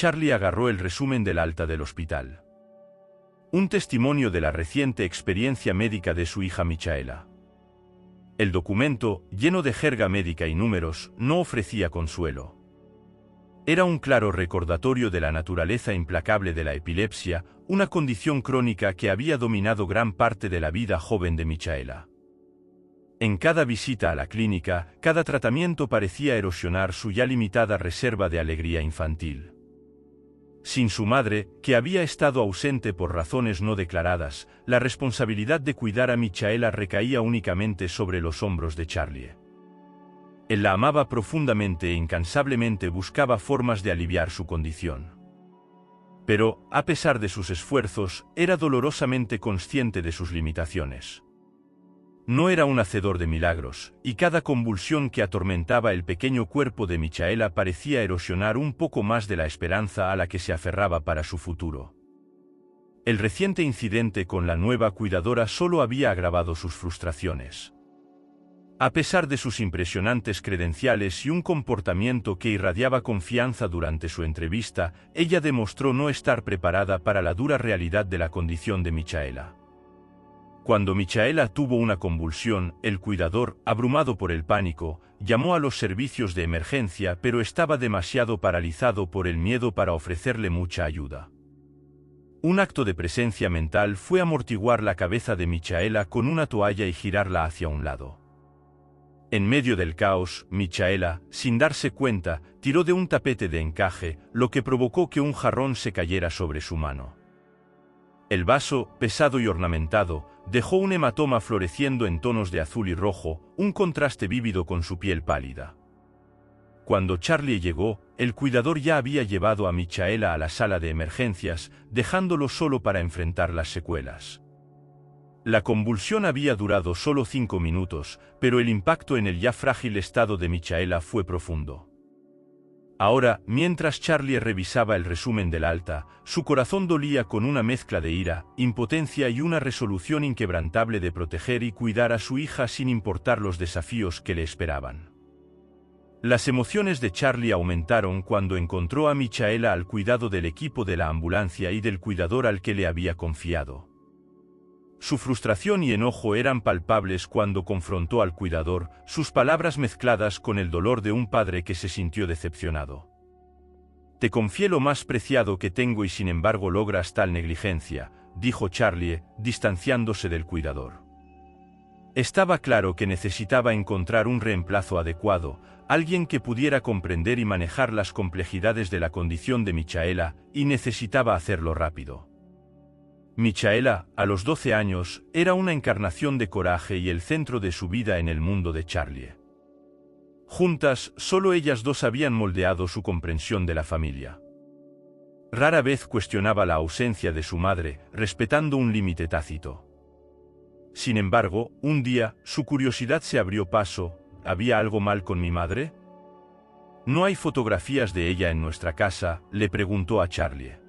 Charlie agarró el resumen del alta del hospital. Un testimonio de la reciente experiencia médica de su hija Michaela. El documento, lleno de jerga médica y números, no ofrecía consuelo. Era un claro recordatorio de la naturaleza implacable de la epilepsia, una condición crónica que había dominado gran parte de la vida joven de Michaela. En cada visita a la clínica, cada tratamiento parecía erosionar su ya limitada reserva de alegría infantil. Sin su madre, que había estado ausente por razones no declaradas, la responsabilidad de cuidar a Michaela recaía únicamente sobre los hombros de Charlie. Él la amaba profundamente e incansablemente buscaba formas de aliviar su condición. Pero, a pesar de sus esfuerzos, era dolorosamente consciente de sus limitaciones. No era un hacedor de milagros, y cada convulsión que atormentaba el pequeño cuerpo de Michaela parecía erosionar un poco más de la esperanza a la que se aferraba para su futuro. El reciente incidente con la nueva cuidadora solo había agravado sus frustraciones. A pesar de sus impresionantes credenciales y un comportamiento que irradiaba confianza durante su entrevista, ella demostró no estar preparada para la dura realidad de la condición de Michaela. Cuando Michaela tuvo una convulsión, el cuidador, abrumado por el pánico, llamó a los servicios de emergencia, pero estaba demasiado paralizado por el miedo para ofrecerle mucha ayuda. Un acto de presencia mental fue amortiguar la cabeza de Michaela con una toalla y girarla hacia un lado. En medio del caos, Michaela, sin darse cuenta, tiró de un tapete de encaje, lo que provocó que un jarrón se cayera sobre su mano. El vaso, pesado y ornamentado, dejó un hematoma floreciendo en tonos de azul y rojo, un contraste vívido con su piel pálida. Cuando Charlie llegó, el cuidador ya había llevado a Michaela a la sala de emergencias, dejándolo solo para enfrentar las secuelas. La convulsión había durado solo 5 minutos, pero el impacto en el ya frágil estado de Michaela fue profundo. Ahora, mientras Charlie revisaba el resumen del alta, su corazón dolía con una mezcla de ira, impotencia y una resolución inquebrantable de proteger y cuidar a su hija sin importar los desafíos que le esperaban. Las emociones de Charlie aumentaron cuando encontró a Michaela al cuidado del equipo de la ambulancia y del cuidador al que le había confiado. Su frustración y enojo eran palpables cuando confrontó al cuidador, sus palabras mezcladas con el dolor de un padre que se sintió decepcionado. «Te confié lo más preciado que tengo y sin embargo logras tal negligencia», dijo Charlie, distanciándose del cuidador. Estaba claro que necesitaba encontrar un reemplazo adecuado, alguien que pudiera comprender y manejar las complejidades de la condición de Michaela, y necesitaba hacerlo rápido. Michaela, a los 12 años, era una encarnación de coraje y el centro de su vida en el mundo de Charlie. Juntas, solo ellas dos habían moldeado su comprensión de la familia. Rara vez cuestionaba la ausencia de su madre, respetando un límite tácito. Sin embargo, un día, su curiosidad se abrió paso. ¿Había algo mal con mi madre? ¿No hay fotografías de ella en nuestra casa?, le preguntó a Charlie.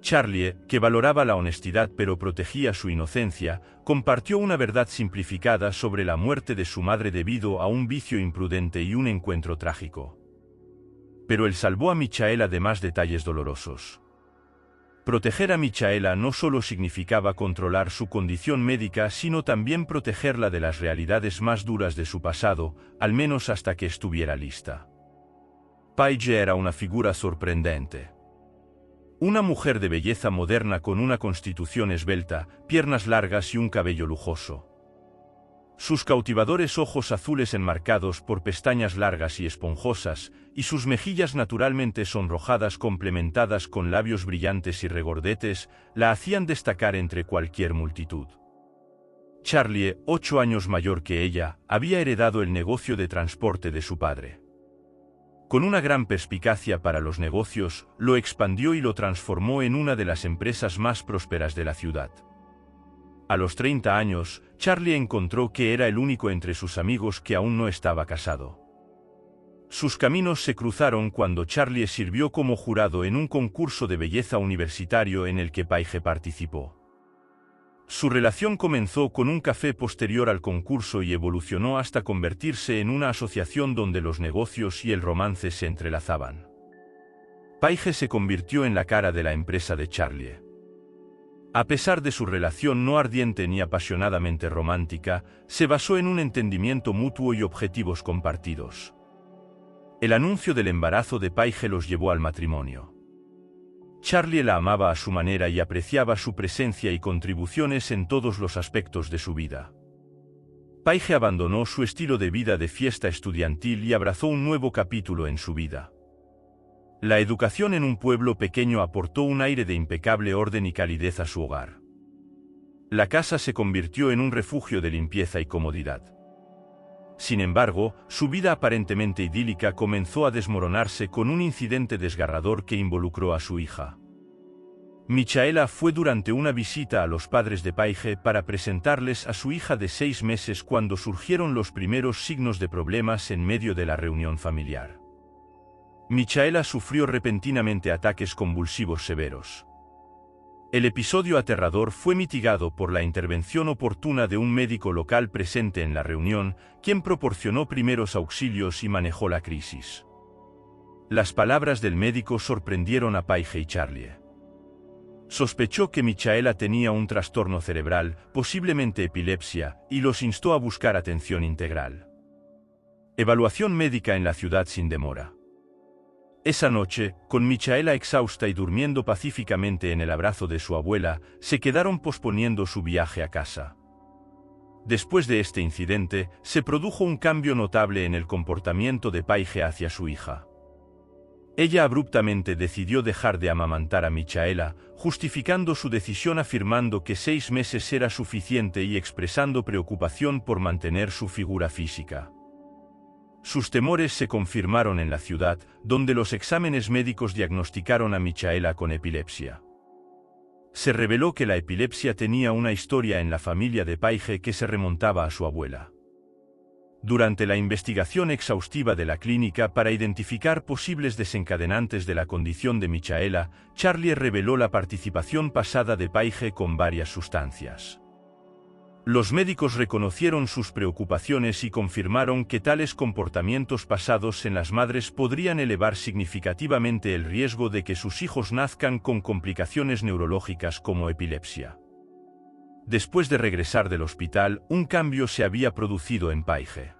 Charlie, que valoraba la honestidad pero protegía su inocencia, compartió una verdad simplificada sobre la muerte de su madre debido a un vicio imprudente y un encuentro trágico. Pero él salvó a Michaela de más detalles dolorosos. Proteger a Michaela no solo significaba controlar su condición médica, sino también protegerla de las realidades más duras de su pasado, al menos hasta que estuviera lista. Paige era una figura sorprendente. Una mujer de belleza moderna con una constitución esbelta, piernas largas y un cabello lujoso. Sus cautivadores ojos azules enmarcados por pestañas largas y esponjosas, y sus mejillas naturalmente sonrojadas complementadas con labios brillantes y regordetes, la hacían destacar entre cualquier multitud. Charlie, 8 años mayor que ella, había heredado el negocio de transporte de su padre. Con una gran perspicacia para los negocios, lo expandió y lo transformó en una de las empresas más prósperas de la ciudad. A los 30 años, Charlie encontró que era el único entre sus amigos que aún no estaba casado. Sus caminos se cruzaron cuando Charlie sirvió como jurado en un concurso de belleza universitario en el que Paige participó. Su relación comenzó con un café posterior al concurso y evolucionó hasta convertirse en una asociación donde los negocios y el romance se entrelazaban. Paige se convirtió en la cara de la empresa de Charlie. A pesar de su relación no ardiente ni apasionadamente romántica, se basó en un entendimiento mutuo y objetivos compartidos. El anuncio del embarazo de Paige los llevó al matrimonio. Charlie la amaba a su manera y apreciaba su presencia y contribuciones en todos los aspectos de su vida. Paige abandonó su estilo de vida de fiesta estudiantil y abrazó un nuevo capítulo en su vida. La educación en un pueblo pequeño aportó un aire de impecable orden y calidez a su hogar. La casa se convirtió en un refugio de limpieza y comodidad. Sin embargo, su vida aparentemente idílica comenzó a desmoronarse con un incidente desgarrador que involucró a su hija. Michaela fue durante una visita a los padres de Paige para presentarles a su hija de 6 meses cuando surgieron los primeros signos de problemas en medio de la reunión familiar. Michaela sufrió repentinamente ataques convulsivos severos. El episodio aterrador fue mitigado por la intervención oportuna de un médico local presente en la reunión, quien proporcionó primeros auxilios y manejó la crisis. Las palabras del médico sorprendieron a Paige y Charlie. Sospechó que Michaela tenía un trastorno cerebral, posiblemente epilepsia, y los instó a buscar atención integral. Evaluación médica en la ciudad sin demora. Esa noche, con Michaela exhausta y durmiendo pacíficamente en el abrazo de su abuela, se quedaron posponiendo su viaje a casa. Después de este incidente, se produjo un cambio notable en el comportamiento de Paige hacia su hija. Ella abruptamente decidió dejar de amamantar a Michaela, justificando su decisión afirmando que 6 meses era suficiente y expresando preocupación por mantener su figura física. Sus temores se confirmaron en la ciudad, donde los exámenes médicos diagnosticaron a Michaela con epilepsia. Se reveló que la epilepsia tenía una historia en la familia de Paige que se remontaba a su abuela. Durante la investigación exhaustiva de la clínica para identificar posibles desencadenantes de la condición de Michaela, Charlie reveló la participación pasada de Paige con varias sustancias. Los médicos reconocieron sus preocupaciones y confirmaron que tales comportamientos pasados en las madres podrían elevar significativamente el riesgo de que sus hijos nazcan con complicaciones neurológicas como epilepsia. Después de regresar del hospital, un cambio se había producido en Paige.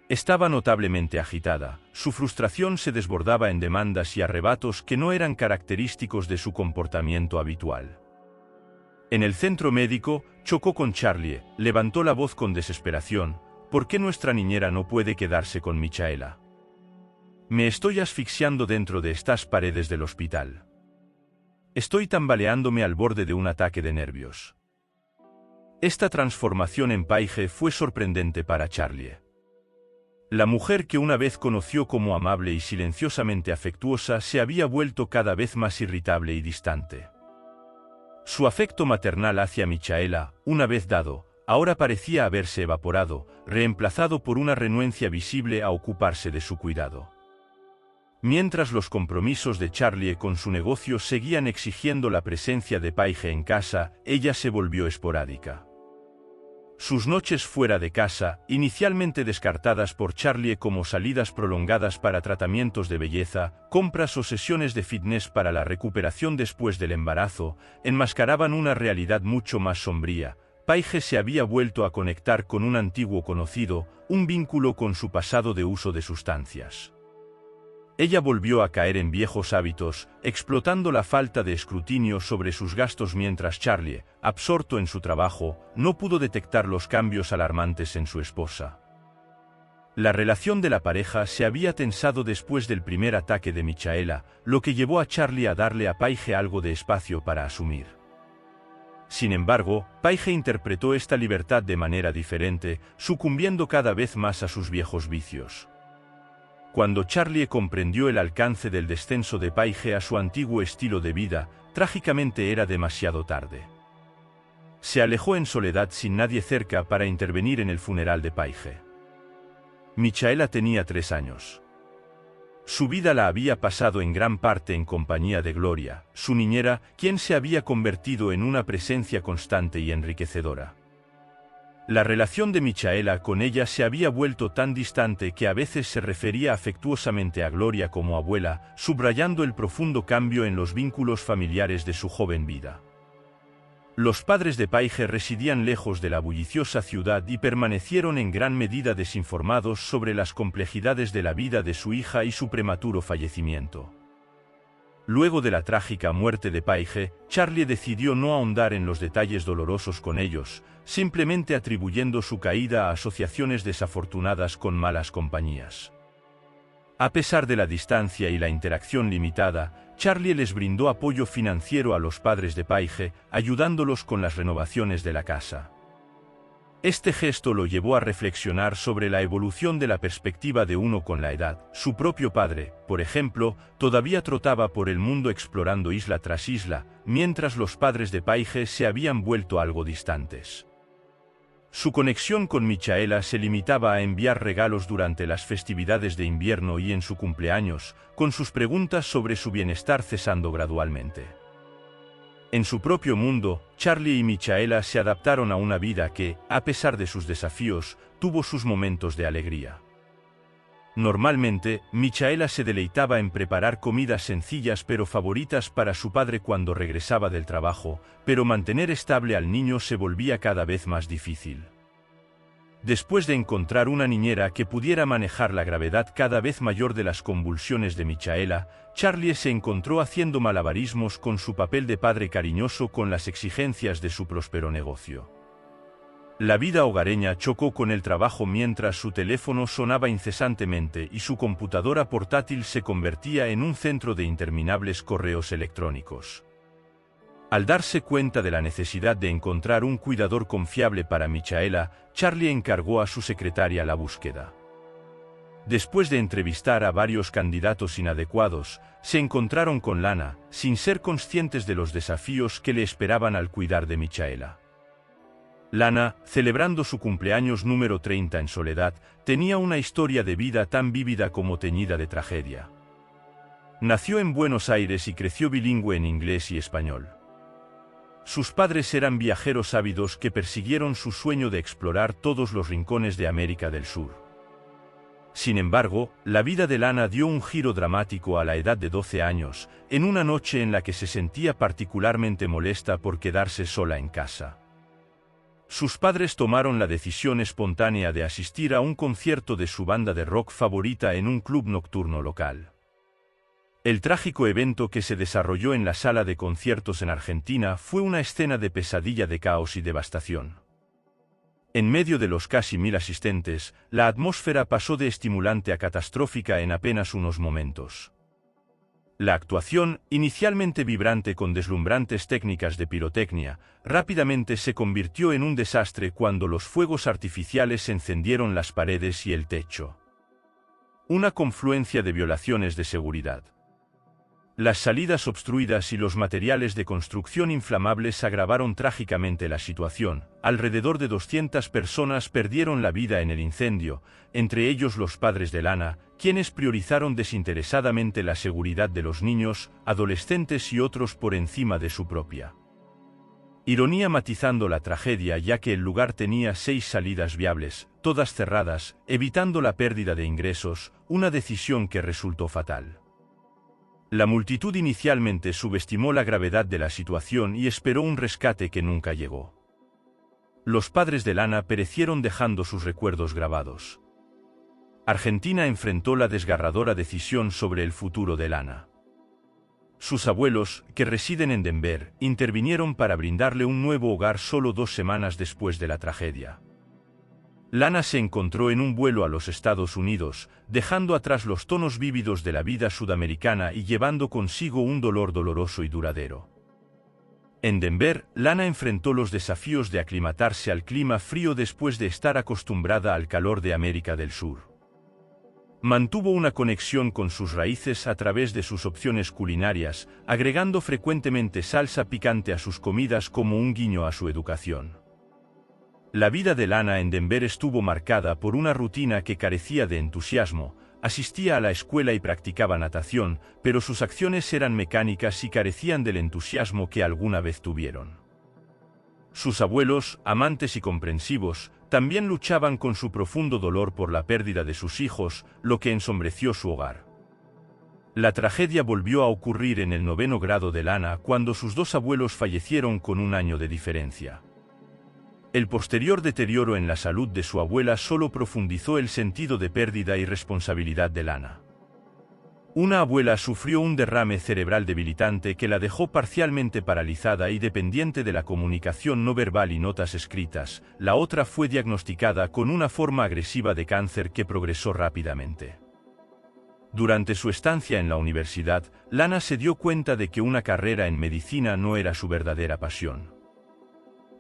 Estaba notablemente agitada, su frustración se desbordaba en demandas y arrebatos que no eran característicos de su comportamiento habitual. En el centro médico, chocó con Charlie, levantó la voz con desesperación. ¿Por qué nuestra niñera no puede quedarse con Michaela? Me estoy asfixiando dentro de estas paredes del hospital. Estoy tambaleándome al borde de un ataque de nervios. Esta transformación en Paige fue sorprendente para Charlie. La mujer que una vez conoció como amable y silenciosamente afectuosa se había vuelto cada vez más irritable y distante. Su afecto maternal hacia Michaela, una vez dado, ahora parecía haberse evaporado, reemplazado por una renuencia visible a ocuparse de su cuidado. Mientras los compromisos de Charlie con su negocio seguían exigiendo la presencia de Paige en casa, ella se volvió esporádica. Sus noches fuera de casa, inicialmente descartadas por Charlie como salidas prolongadas para tratamientos de belleza, compras o sesiones de fitness para la recuperación después del embarazo, enmascaraban una realidad mucho más sombría. Paige se había vuelto a conectar con un antiguo conocido, un vínculo con su pasado de uso de sustancias. Ella volvió a caer en viejos hábitos, explotando la falta de escrutinio sobre sus gastos mientras Charlie, absorto en su trabajo, no pudo detectar los cambios alarmantes en su esposa. La relación de la pareja se había tensado después del primer ataque de Michaela, lo que llevó a Charlie a darle a Paige algo de espacio para asumir. Sin embargo, Paige interpretó esta libertad de manera diferente, sucumbiendo cada vez más a sus viejos vicios. Cuando Charlie comprendió el alcance del descenso de Paige a su antiguo estilo de vida, trágicamente era demasiado tarde. Se alejó en soledad sin nadie cerca para intervenir en el funeral de Paige. Michaela tenía 3 años. Su vida la había pasado en gran parte en compañía de Gloria, su niñera, quien se había convertido en una presencia constante y enriquecedora. La relación de Michaela con ella se había vuelto tan distante que a veces se refería afectuosamente a Gloria como abuela, subrayando el profundo cambio en los vínculos familiares de su joven vida. Los padres de Paige residían lejos de la bulliciosa ciudad y permanecieron en gran medida desinformados sobre las complejidades de la vida de su hija y su prematuro fallecimiento. Luego de la trágica muerte de Paige, Charlie decidió no ahondar en los detalles dolorosos con ellos, simplemente atribuyendo su caída a asociaciones desafortunadas con malas compañías. A pesar de la distancia y la interacción limitada, Charlie les brindó apoyo financiero a los padres de Paige, ayudándolos con las renovaciones de la casa. Este gesto lo llevó a reflexionar sobre la evolución de la perspectiva de uno con la edad. Su propio padre, por ejemplo, todavía trotaba por el mundo explorando isla tras isla, mientras los padres de Paige se habían vuelto algo distantes. Su conexión con Michaela se limitaba a enviar regalos durante las festividades de invierno y en su cumpleaños, con sus preguntas sobre su bienestar cesando gradualmente. En su propio mundo, Charlie y Michaela se adaptaron a una vida que, a pesar de sus desafíos, tuvo sus momentos de alegría. Normalmente, Michaela se deleitaba en preparar comidas sencillas pero favoritas para su padre cuando regresaba del trabajo, pero mantener estable al niño se volvía cada vez más difícil. Después de encontrar una niñera que pudiera manejar la gravedad cada vez mayor de las convulsiones de Michaela, Charlie se encontró haciendo malabarismos con su papel de padre cariñoso con las exigencias de su próspero negocio. La vida hogareña chocó con el trabajo mientras su teléfono sonaba incesantemente y su computadora portátil se convertía en un centro de interminables correos electrónicos. Al darse cuenta de la necesidad de encontrar un cuidador confiable para Michaela, Charlie encargó a su secretaria la búsqueda. Después de entrevistar a varios candidatos inadecuados, se encontraron con Lana, sin ser conscientes de los desafíos que le esperaban al cuidar de Michaela. Lana, celebrando su cumpleaños número 30 en soledad, tenía una historia de vida tan vívida como teñida de tragedia. Nació en Buenos Aires y creció bilingüe en inglés y español. Sus padres eran viajeros ávidos que persiguieron su sueño de explorar todos los rincones de América del Sur. Sin embargo, la vida de Lana dio un giro dramático a la edad de 12 años, en una noche en la que se sentía particularmente molesta por quedarse sola en casa. Sus padres tomaron la decisión espontánea de asistir a un concierto de su banda de rock favorita en un club nocturno local. El trágico evento que se desarrolló en la sala de conciertos en Argentina fue una escena de pesadilla de caos y devastación. En medio de los casi 1000 asistentes, la atmósfera pasó de estimulante a catastrófica en apenas unos momentos. La actuación, inicialmente vibrante con deslumbrantes técnicas de pirotecnia, rápidamente se convirtió en un desastre cuando los fuegos artificiales encendieron las paredes y el techo. Una confluencia de violaciones de seguridad. Las salidas obstruidas y los materiales de construcción inflamables agravaron trágicamente la situación. Alrededor de 200 personas perdieron la vida en el incendio, entre ellos los padres de Lana, quienes priorizaron desinteresadamente la seguridad de los niños, adolescentes y otros por encima de su propia. Ironía matizando la tragedia, ya que el lugar tenía 6 salidas viables, todas cerradas, evitando la pérdida de ingresos, una decisión que resultó fatal. La multitud inicialmente subestimó la gravedad de la situación y esperó un rescate que nunca llegó. Los padres de Lana perecieron dejando sus recuerdos grabados. Argentina enfrentó la desgarradora decisión sobre el futuro de Lana. Sus abuelos, que residen en Denver, intervinieron para brindarle un nuevo hogar solo 2 semanas después de la tragedia. Lana se encontró en un vuelo a los Estados Unidos, dejando atrás los tonos vívidos de la vida sudamericana y llevando consigo un dolor doloroso y duradero. En Denver, Lana enfrentó los desafíos de aclimatarse al clima frío después de estar acostumbrada al calor de América del Sur. Mantuvo una conexión con sus raíces a través de sus opciones culinarias, agregando frecuentemente salsa picante a sus comidas como un guiño a su educación. La vida de Lana en Denver estuvo marcada por una rutina que carecía de entusiasmo. Asistía a la escuela y practicaba natación, pero sus acciones eran mecánicas y carecían del entusiasmo que alguna vez tuvieron. Sus abuelos, amantes y comprensivos, también luchaban con su profundo dolor por la pérdida de sus hijos, lo que ensombreció su hogar. La tragedia volvió a ocurrir en el 9º grado de Lana cuando sus dos abuelos fallecieron con un año de diferencia. El posterior deterioro en la salud de su abuela solo profundizó el sentido de pérdida y responsabilidad de Lana. Una abuela sufrió un derrame cerebral debilitante que la dejó parcialmente paralizada y dependiente de la comunicación no verbal y notas escritas. La otra fue diagnosticada con una forma agresiva de cáncer que progresó rápidamente. Durante su estancia en la universidad, Lana se dio cuenta de que una carrera en medicina no era su verdadera pasión.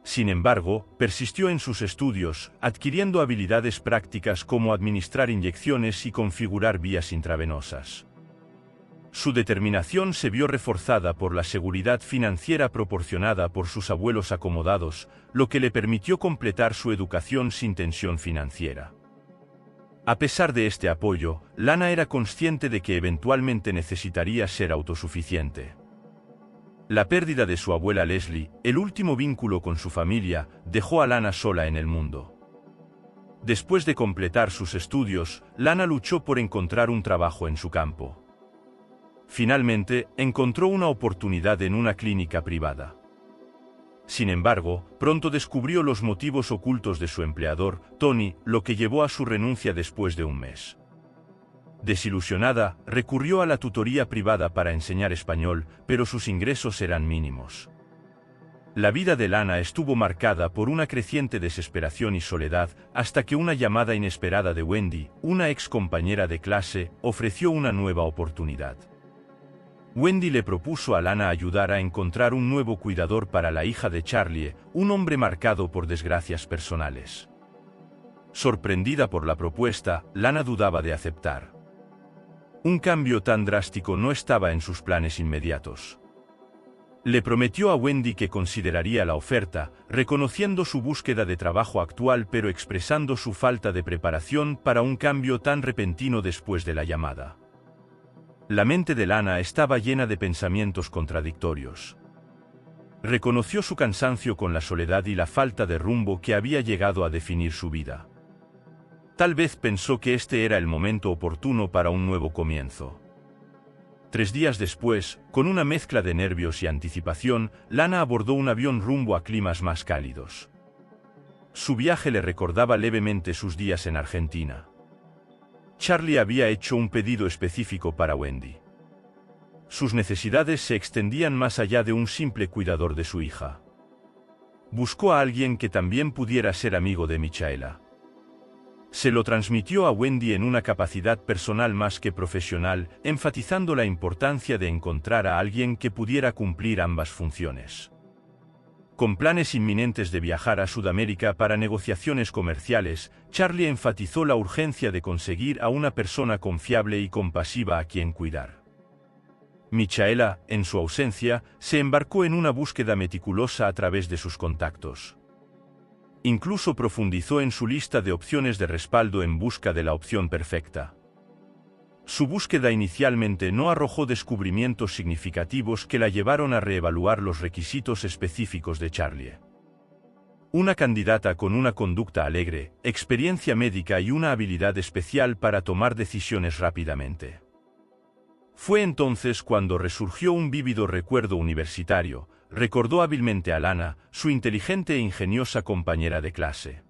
Sin embargo, persistió en sus estudios, adquiriendo habilidades prácticas como administrar inyecciones y configurar vías intravenosas. Su determinación se vio reforzada por la seguridad financiera proporcionada por sus abuelos acomodados, lo que le permitió completar su educación sin tensión financiera. A pesar de este apoyo, Lana era consciente de que eventualmente necesitaría ser autosuficiente. La pérdida de su abuela Leslie, el último vínculo con su familia, dejó a Lana sola en el mundo. Después de completar sus estudios, Lana luchó por encontrar un trabajo en su campo. Finalmente, encontró una oportunidad en una clínica privada. Sin embargo, pronto descubrió los motivos ocultos de su empleador, Tony, lo que llevó a su renuncia después de un mes. Desilusionada, recurrió a la tutoría privada para enseñar español, pero sus ingresos eran mínimos. La vida de Lana estuvo marcada por una creciente desesperación y soledad, hasta que una llamada inesperada de Wendy, una ex compañera de clase, ofreció una nueva oportunidad. Wendy le propuso a Lana ayudar a encontrar un nuevo cuidador para la hija de Charlie, un hombre marcado por desgracias personales. Sorprendida por la propuesta, Lana dudaba de aceptar. Un cambio tan drástico no estaba en sus planes inmediatos. Le prometió a Wendy que consideraría la oferta, reconociendo su búsqueda de trabajo actual pero expresando su falta de preparación para un cambio tan repentino después de la llamada. La mente de Lana estaba llena de pensamientos contradictorios. Reconoció su cansancio con la soledad y la falta de rumbo que había llegado a definir su vida. Tal vez pensó que este era el momento oportuno para un nuevo comienzo. 3 días después, con una mezcla de nervios y anticipación, Lana abordó un avión rumbo a climas más cálidos. Su viaje le recordaba levemente sus días en Argentina. Charlie había hecho un pedido específico para Wendy. Sus necesidades se extendían más allá de un simple cuidador de su hija. Buscó a alguien que también pudiera ser amigo de Michaela. Se lo transmitió a Wendy en una capacidad personal más que profesional, enfatizando la importancia de encontrar a alguien que pudiera cumplir ambas funciones. Con planes inminentes de viajar a Sudamérica para negociaciones comerciales, Charlie enfatizó la urgencia de conseguir a una persona confiable y compasiva a quien cuidar. Michaela, en su ausencia, se embarcó en una búsqueda meticulosa a través de sus contactos. Incluso profundizó en su lista de opciones de respaldo en busca de la opción perfecta. Su búsqueda inicialmente no arrojó descubrimientos significativos que la llevaron a reevaluar los requisitos específicos de Charlie. Una candidata con una conducta alegre, experiencia médica y una habilidad especial para tomar decisiones rápidamente. Fue entonces cuando resurgió un vívido recuerdo universitario. Recordó hábilmente a Lana, su inteligente e ingeniosa compañera de clase.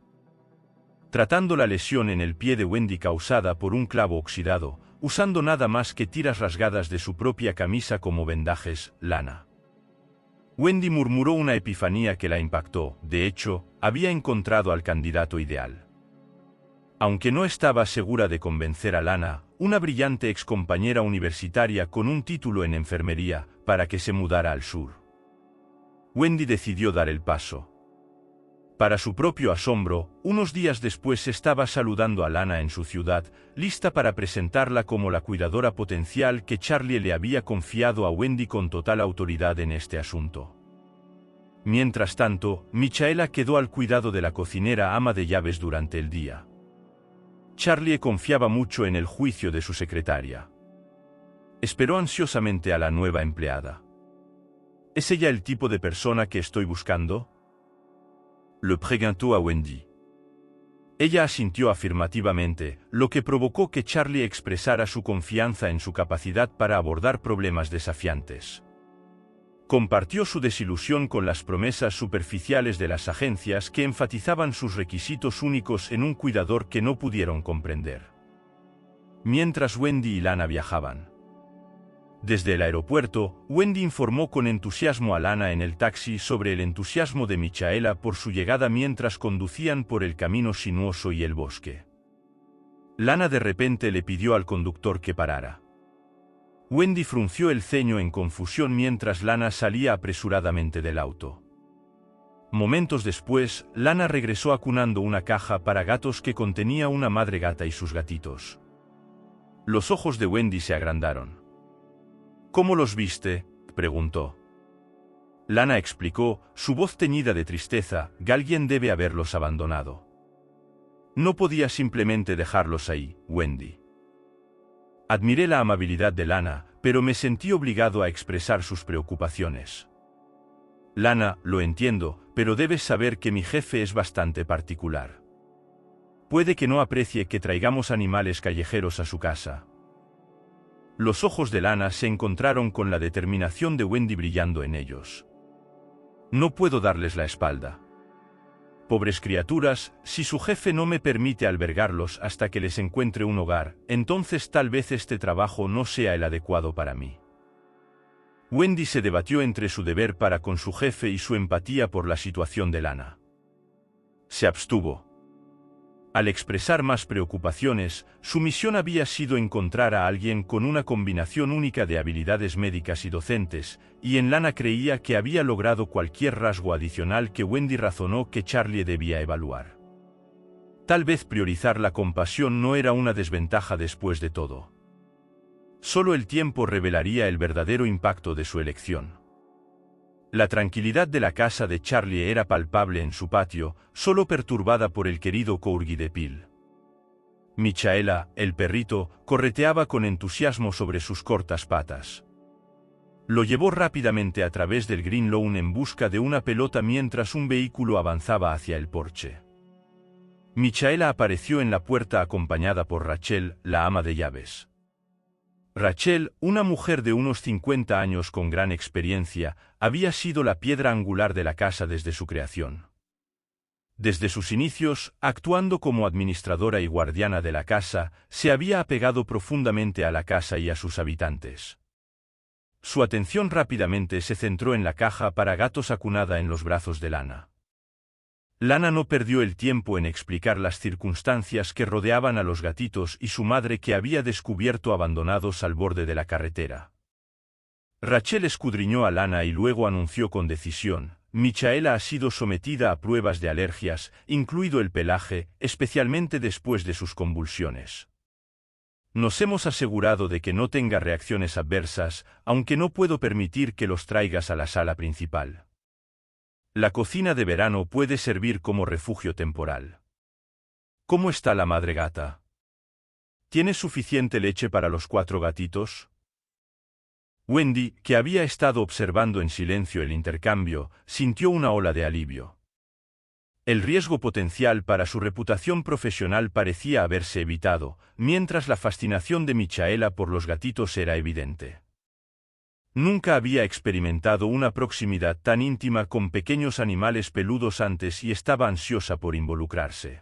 Tratando la lesión en el pie de Wendy causada por un clavo oxidado, usando nada más que tiras rasgadas de su propia camisa como vendajes, Lana. Wendy murmuró una epifanía que la impactó. De hecho, había encontrado al candidato ideal. Aunque no estaba segura de convencer a Lana, una brillante excompañera universitaria con un título en enfermería, para que se mudara al sur. Wendy decidió dar el paso. Para su propio asombro, unos días después estaba saludando a Lana en su ciudad, lista para presentarla como la cuidadora potencial que Charlie le había confiado a Wendy con total autoridad en este asunto. Mientras tanto, Michaela quedó al cuidado de la cocinera ama de llaves durante el día. Charlie confiaba mucho en el juicio de su secretaria. Esperó ansiosamente a la nueva empleada. ¿Es ella el tipo de persona que estoy buscando? le preguntó a Wendy. Ella asintió afirmativamente, lo que provocó que Charlie expresara su confianza en su capacidad para abordar problemas desafiantes. Compartió su desilusión con las promesas superficiales de las agencias que enfatizaban sus requisitos únicos en un cuidador que no pudieron comprender. Mientras Wendy y Lana viajaban. Desde el aeropuerto, Wendy informó con entusiasmo a Lana en el taxi sobre el entusiasmo de Michaela por su llegada mientras conducían por el camino sinuoso y el bosque. Lana de repente le pidió al conductor que parara. Wendy frunció el ceño en confusión mientras Lana salía apresuradamente del auto. Momentos después, Lana regresó acunando una caja para gatos que contenía una madre gata y sus gatitos. Los ojos de Wendy se agrandaron. ¿Cómo los viste?, preguntó. Lana explicó, su voz teñida de tristeza, alguien debe haberlos abandonado. No podía simplemente dejarlos ahí, Wendy. Admiré la amabilidad de Lana, pero me sentí obligado a expresar sus preocupaciones. Lana, lo entiendo, pero debes saber que mi jefe es bastante particular. Puede que no aprecie que traigamos animales callejeros a su casa. Los ojos de Lana se encontraron con la determinación de Wendy brillando en ellos. No puedo darles la espalda. Pobres criaturas, si su jefe no me permite albergarlos hasta que les encuentre un hogar, entonces tal vez este trabajo no sea el adecuado para mí. Wendy se debatió entre su deber para con su jefe y su empatía por la situación de Lana. Se abstuvo. Al expresar más preocupaciones, su misión había sido encontrar a alguien con una combinación única de habilidades médicas y docentes, y en Lana creía que había logrado cualquier rasgo adicional que Wendy razonó que Charlie debía evaluar. Tal vez priorizar la compasión no era una desventaja después de todo. Solo el tiempo revelaría el verdadero impacto de su elección. La tranquilidad de la casa de Charlie era palpable en su patio, solo perturbada por el querido corgi de Pil. Michaela, el perrito, correteaba con entusiasmo sobre sus cortas patas. Lo llevó rápidamente a través del Green Lawn en busca de una pelota mientras un vehículo avanzaba hacia el porche. Michaela apareció en la puerta acompañada por Rachel, la ama de llaves. Rachel, una mujer de unos 50 años con gran experiencia, había sido la piedra angular de la casa desde su creación. Desde sus inicios, actuando como administradora y guardiana de la casa, se había apegado profundamente a la casa y a sus habitantes. Su atención rápidamente se centró en la caja para gatos acunada en los brazos de Lana. Lana no perdió el tiempo en explicar las circunstancias que rodeaban a los gatitos y su madre que había descubierto abandonados al borde de la carretera. Rachel escudriñó a Lana y luego anunció con decisión, Michaela ha sido sometida a pruebas de alergias, incluido el pelaje, especialmente después de sus convulsiones. Nos hemos asegurado de que no tenga reacciones adversas, aunque no puedo permitir que los traigas a la sala principal. La cocina de verano puede servir como refugio temporal. ¿Cómo está la madre gata? ¿Tiene suficiente leche para los 4 gatitos? Wendy, que había estado observando en silencio el intercambio, sintió una ola de alivio. El riesgo potencial para su reputación profesional parecía haberse evitado, mientras la fascinación de Michaela por los gatitos era evidente. Nunca había experimentado una proximidad tan íntima con pequeños animales peludos antes y estaba ansiosa por involucrarse.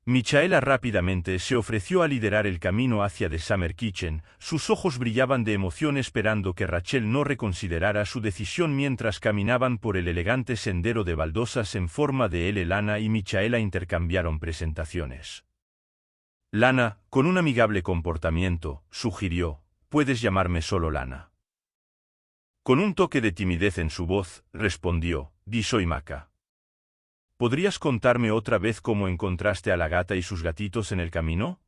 Michaela rápidamente se ofreció a liderar el camino hacia The Summer Kitchen, sus ojos brillaban de emoción esperando que Rachel no reconsiderara su decisión mientras caminaban por el elegante sendero de baldosas en forma de L. Lana y Michaela intercambiaron presentaciones. Lana, con un amigable comportamiento, sugirió, «Puedes llamarme solo Lana». Con un toque de timidez en su voz, respondió, «Di soy Maca». ¿Podrías contarme otra vez cómo encontraste a la gata y sus gatitos en el camino?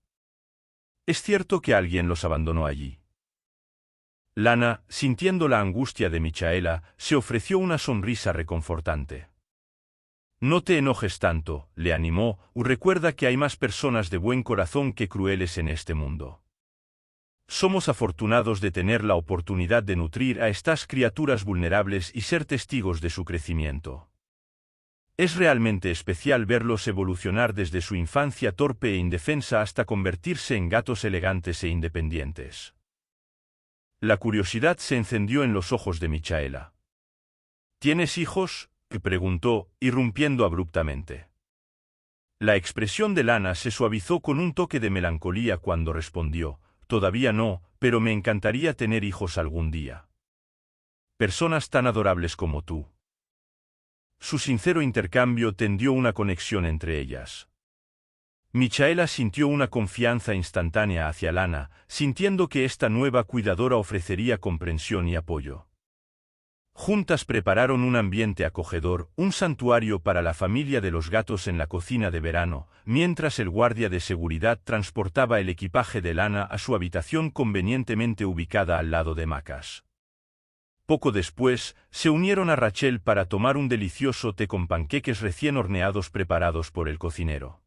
¿Es cierto que alguien los abandonó allí? Lana, sintiendo la angustia de Michaela, se ofreció una sonrisa reconfortante. No te enojes tanto, le animó, recuerda que hay más personas de buen corazón que crueles en este mundo. Somos afortunados de tener la oportunidad de nutrir a estas criaturas vulnerables y ser testigos de su crecimiento. Es realmente especial verlos evolucionar desde su infancia torpe e indefensa hasta convertirse en gatos elegantes e independientes. La curiosidad se encendió en los ojos de Michaela. ¿Tienes hijos?, preguntó, irrumpiendo abruptamente. La expresión de Lana se suavizó con un toque de melancolía cuando respondió: todavía no, pero me encantaría tener hijos algún día. Personas tan adorables como tú. Su sincero intercambio tendió una conexión entre ellas. Michaela sintió una confianza instantánea hacia Lana, sintiendo que esta nueva cuidadora ofrecería comprensión y apoyo. Juntas prepararon un ambiente acogedor, un santuario para la familia de los gatos en la cocina de verano, mientras el guardia de seguridad transportaba el equipaje de Lana a su habitación convenientemente ubicada al lado de Macas. Poco después, se unieron a Rachel para tomar un delicioso té con panqueques recién horneados preparados por el cocinero.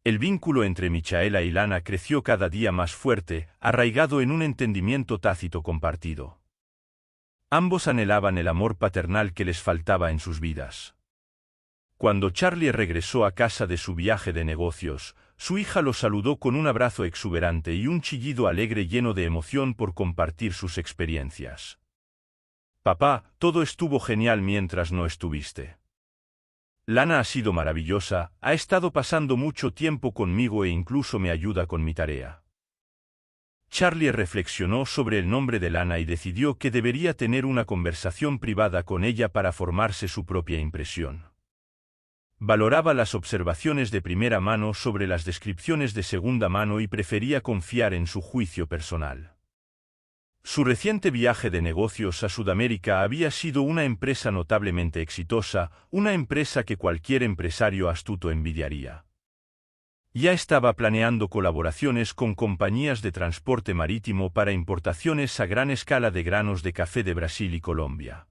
El vínculo entre Michaela y Lana creció cada día más fuerte, arraigado en un entendimiento tácito compartido. Ambos anhelaban el amor paternal que les faltaba en sus vidas. Cuando Charlie regresó a casa de su viaje de negocios, su hija lo saludó con un abrazo exuberante y un chillido alegre lleno de emoción por compartir sus experiencias. Papá, todo estuvo genial mientras no estuviste. Lana ha sido maravillosa, ha estado pasando mucho tiempo conmigo e incluso me ayuda con mi tarea. Charlie reflexionó sobre el nombre de Lana y decidió que debería tener una conversación privada con ella para formarse su propia impresión. Valoraba las observaciones de primera mano sobre las descripciones de segunda mano y prefería confiar en su juicio personal. Su reciente viaje de negocios a Sudamérica había sido una empresa notablemente exitosa, una empresa que cualquier empresario astuto envidiaría. Ya estaba planeando colaboraciones con compañías de transporte marítimo para importaciones a gran escala de granos de café de Brasil y Colombia.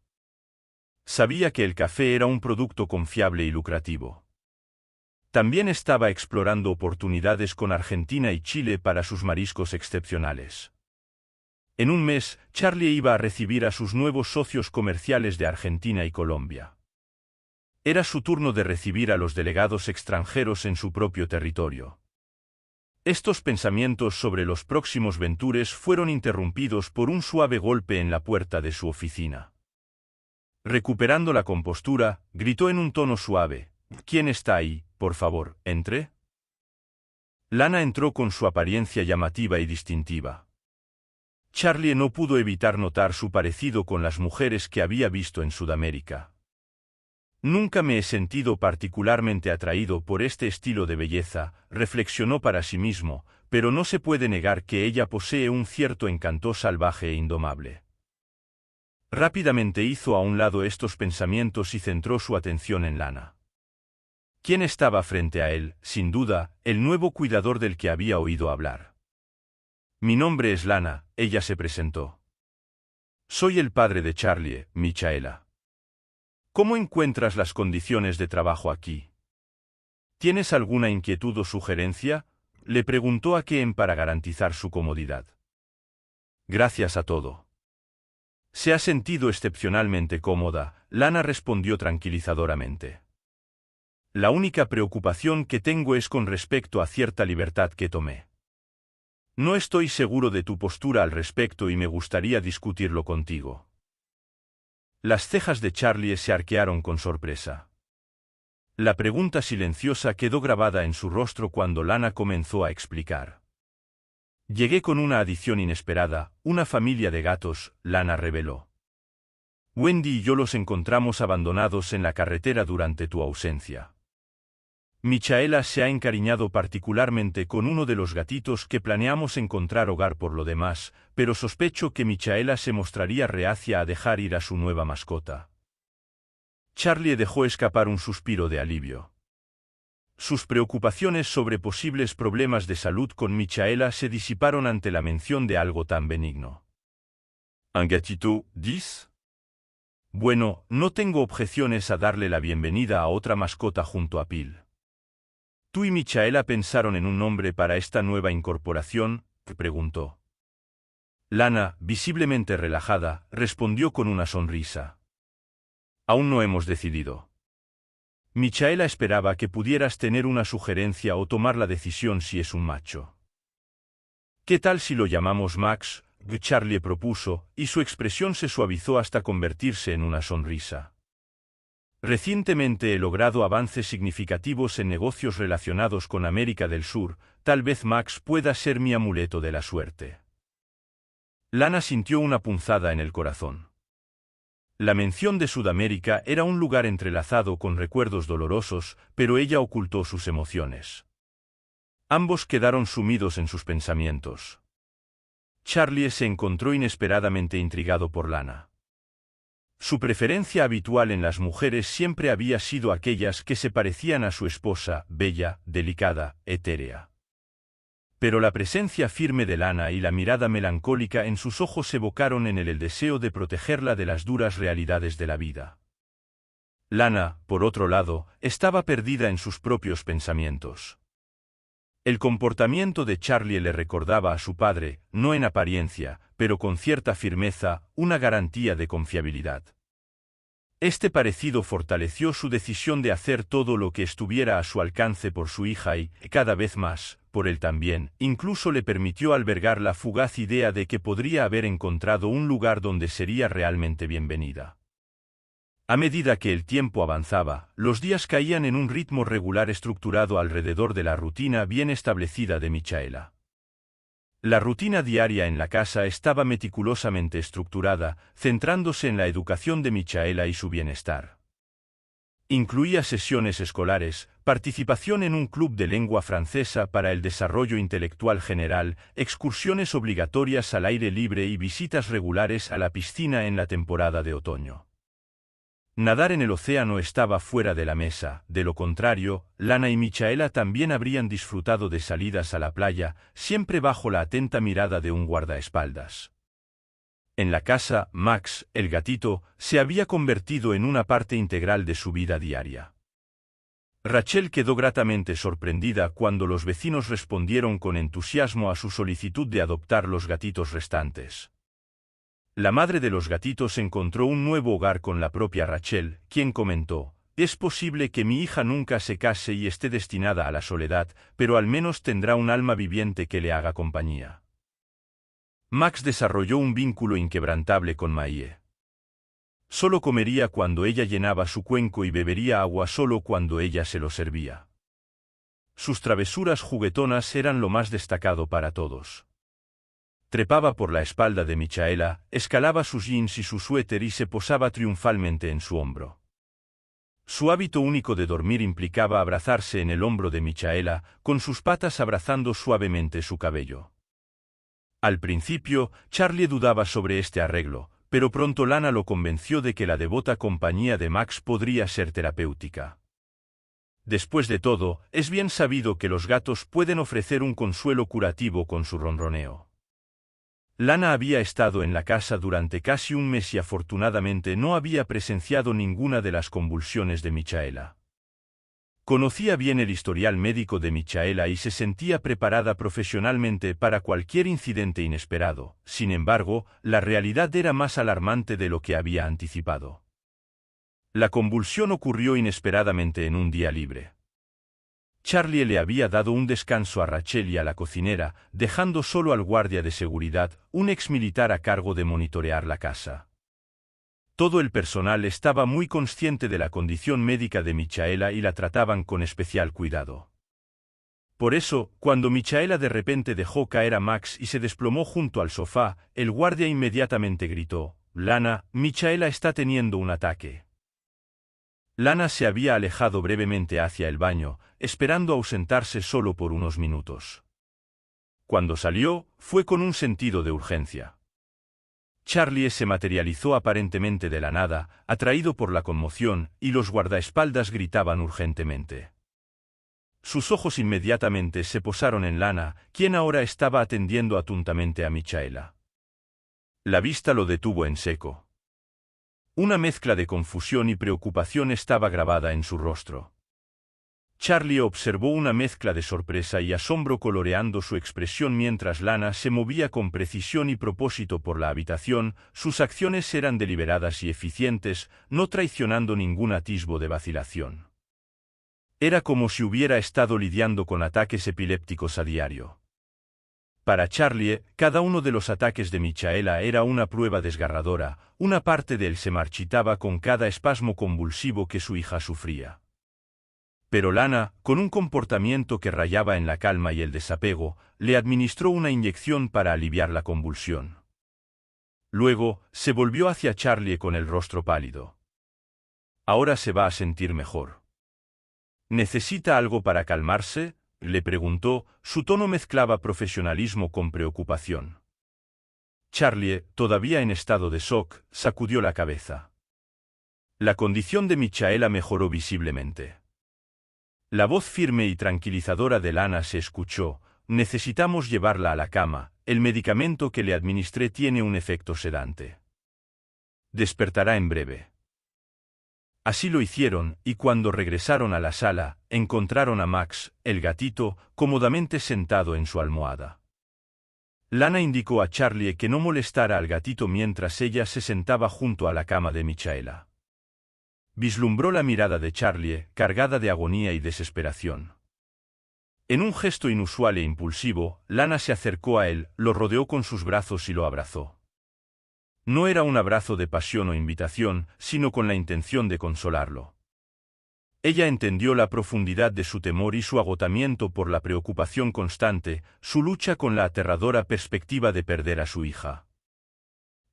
Sabía que el café era un producto confiable y lucrativo. También estaba explorando oportunidades con Argentina y Chile para sus mariscos excepcionales. En un mes, Charlie iba a recibir a sus nuevos socios comerciales de Argentina y Colombia. Era su turno de recibir a los delegados extranjeros en su propio territorio. Estos pensamientos sobre los próximos ventures fueron interrumpidos por un suave golpe en la puerta de su oficina. Recuperando la compostura, gritó en un tono suave: ¿Quién está ahí, por favor, entre? Lana entró con su apariencia llamativa y distintiva. Charlie no pudo evitar notar su parecido con las mujeres que había visto en Sudamérica. Nunca me he sentido particularmente atraído por este estilo de belleza, reflexionó para sí mismo, pero no se puede negar que ella posee un cierto encanto salvaje e indomable. Rápidamente hizo a un lado estos pensamientos y centró su atención en Lana. ¿Quién estaba frente a él? Sin duda, el nuevo cuidador del que había oído hablar. Mi nombre es Lana, ella se presentó. Soy el padre de Charlie, Michaela. ¿Cómo encuentras las condiciones de trabajo aquí? ¿Tienes alguna inquietud o sugerencia? Le preguntó a Ken para garantizar su comodidad. Gracias a todo. Se ha sentido excepcionalmente cómoda, Lana respondió tranquilizadoramente. La única preocupación que tengo es con respecto a cierta libertad que tomé. No estoy seguro de tu postura al respecto y me gustaría discutirlo contigo. Las cejas de Charlie se arquearon con sorpresa. La pregunta silenciosa quedó grabada en su rostro cuando Lana comenzó a explicar. Llegué con una adición inesperada, una familia de gatos, Lana reveló. Wendy y yo los encontramos abandonados en la carretera durante tu ausencia. Michaela se ha encariñado particularmente con uno de los gatitos que planeamos encontrar hogar por lo demás, pero sospecho que Michaela se mostraría reacia a dejar ir a su nueva mascota. Charlie dejó escapar un suspiro de alivio. Sus preocupaciones sobre posibles problemas de salud con Michaela se disiparon ante la mención de algo tan benigno. ¿Un gatito, dices? Bueno, no tengo objeciones a darle la bienvenida a otra mascota junto a Pil. ¿Tú y Michaela pensaron en un nombre para esta nueva incorporación?, preguntó. Lana, visiblemente relajada, respondió con una sonrisa. Aún no hemos decidido. Michaela esperaba que pudieras tener una sugerencia o tomar la decisión si es un macho. ¿Qué tal si lo llamamos Max? Charlie propuso, y su expresión se suavizó hasta convertirse en una sonrisa. Recientemente he logrado avances significativos en negocios relacionados con América del Sur, tal vez Max pueda ser mi amuleto de la suerte. Lana sintió una punzada en el corazón. La mención de Sudamérica era un lugar entrelazado con recuerdos dolorosos, pero ella ocultó sus emociones. Ambos quedaron sumidos en sus pensamientos. Charlie se encontró inesperadamente intrigado por Lana. Su preferencia habitual en las mujeres siempre había sido aquellas que se parecían a su esposa, bella, delicada, etérea. Pero la presencia firme de Lana y la mirada melancólica en sus ojos evocaron en él el deseo de protegerla de las duras realidades de la vida. Lana, por otro lado, estaba perdida en sus propios pensamientos. El comportamiento de Charlie le recordaba a su padre, no en apariencia, pero con cierta firmeza, una garantía de confiabilidad. Este parecido fortaleció su decisión de hacer todo lo que estuviera a su alcance por su hija y, cada vez más, por él también, incluso le permitió albergar la fugaz idea de que podría haber encontrado un lugar donde sería realmente bienvenida. A medida que el tiempo avanzaba, los días caían en un ritmo regular estructurado alrededor de la rutina bien establecida de Michaela. La rutina diaria en la casa estaba meticulosamente estructurada, centrándose en la educación de Michaela y su bienestar. Incluía sesiones escolares, participación en un club de lengua francesa para el desarrollo intelectual general, excursiones obligatorias al aire libre y visitas regulares a la piscina en la temporada de otoño. Nadar en el océano estaba fuera de la mesa, de lo contrario, Lana y Michaela también habrían disfrutado de salidas a la playa, siempre bajo la atenta mirada de un guardaespaldas. En la casa, Max, el gatito, se había convertido en una parte integral de su vida diaria. Rachel quedó gratamente sorprendida cuando los vecinos respondieron con entusiasmo a su solicitud de adoptar los gatitos restantes. La madre de los gatitos encontró un nuevo hogar con la propia Rachel, quien comentó: «Es posible que mi hija nunca se case y esté destinada a la soledad, pero al menos tendrá un alma viviente que le haga compañía». Max desarrolló un vínculo inquebrantable con Maie. Solo comería cuando ella llenaba su cuenco y bebería agua solo cuando ella se lo servía. Sus travesuras juguetonas eran lo más destacado para todos. Trepaba por la espalda de Michaela, escalaba sus jeans y su suéter y se posaba triunfalmente en su hombro. Su hábito único de dormir implicaba abrazarse en el hombro de Michaela, con sus patas abrazando suavemente su cabello. Al principio, Charlie dudaba sobre este arreglo, pero pronto Lana lo convenció de que la devota compañía de Max podría ser terapéutica. Después de todo, es bien sabido que los gatos pueden ofrecer un consuelo curativo con su ronroneo. Lana había estado en la casa durante casi un mes y afortunadamente no había presenciado ninguna de las convulsiones de Michaela. Conocía bien el historial médico de Michaela y se sentía preparada profesionalmente para cualquier incidente inesperado. Sin embargo, la realidad era más alarmante de lo que había anticipado. La convulsión ocurrió inesperadamente en un día libre. Charlie le había dado un descanso a Rachel y a la cocinera, dejando solo al guardia de seguridad, un exmilitar a cargo de monitorear la casa. Todo el personal estaba muy consciente de la condición médica de Michaela y la trataban con especial cuidado. Por eso, cuando Michaela de repente dejó caer a Max y se desplomó junto al sofá, el guardia inmediatamente gritó: «Lana, Michaela está teniendo un ataque». Lana se había alejado brevemente hacia el baño, esperando ausentarse solo por unos minutos. Cuando salió, fue con un sentido de urgencia. Charlie se materializó aparentemente de la nada, atraído por la conmoción, y los guardaespaldas gritaban urgentemente. Sus ojos inmediatamente se posaron en Lana, quien ahora estaba atendiendo atentamente a Michaela. La vista lo detuvo en seco. Una mezcla de confusión y preocupación estaba grabada en su rostro. Charlie observó una mezcla de sorpresa y asombro coloreando su expresión mientras Lana se movía con precisión y propósito por la habitación. Sus acciones eran deliberadas y eficientes, no traicionando ningún atisbo de vacilación. Era como si hubiera estado lidiando con ataques epilépticos a diario. Para Charlie, cada uno de los ataques de Michaela era una prueba desgarradora, una parte de él se marchitaba con cada espasmo convulsivo que su hija sufría. Pero Lana, con un comportamiento que rayaba en la calma y el desapego, le administró una inyección para aliviar la convulsión. Luego, se volvió hacia Charlie con el rostro pálido. «¿Ahora se va a sentir mejor? ¿Necesita algo para calmarse?», le preguntó, su tono mezclaba profesionalismo con preocupación. Charlie, todavía en estado de shock, sacudió la cabeza. La condición de Michaela mejoró visiblemente. La voz firme y tranquilizadora de Lana se escuchó: «Necesitamos llevarla a la cama, el medicamento que le administré tiene un efecto sedante. Despertará en breve». Así lo hicieron, y cuando regresaron a la sala, encontraron a Max, el gatito, cómodamente sentado en su almohada. Lana indicó a Charlie que no molestara al gatito mientras ella se sentaba junto a la cama de Michaela. Vislumbró la mirada de Charlie, cargada de agonía y desesperación. En un gesto inusual e impulsivo, Lana se acercó a él, lo rodeó con sus brazos y lo abrazó. No era un abrazo de pasión o invitación, sino con la intención de consolarlo. Ella entendió la profundidad de su temor y su agotamiento por la preocupación constante, su lucha con la aterradora perspectiva de perder a su hija.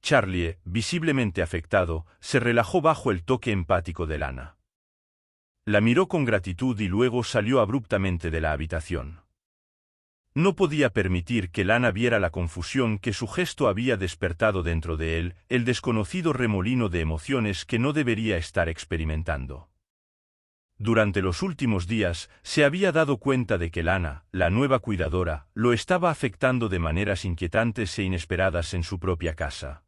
Charlie, visiblemente afectado, se relajó bajo el toque empático de Lana. La miró con gratitud y luego salió abruptamente de la habitación. No podía permitir que Lana viera la confusión que su gesto había despertado dentro de él, el desconocido remolino de emociones que no debería estar experimentando. Durante los últimos días, se había dado cuenta de que Lana, la nueva cuidadora, lo estaba afectando de maneras inquietantes e inesperadas en su propia casa.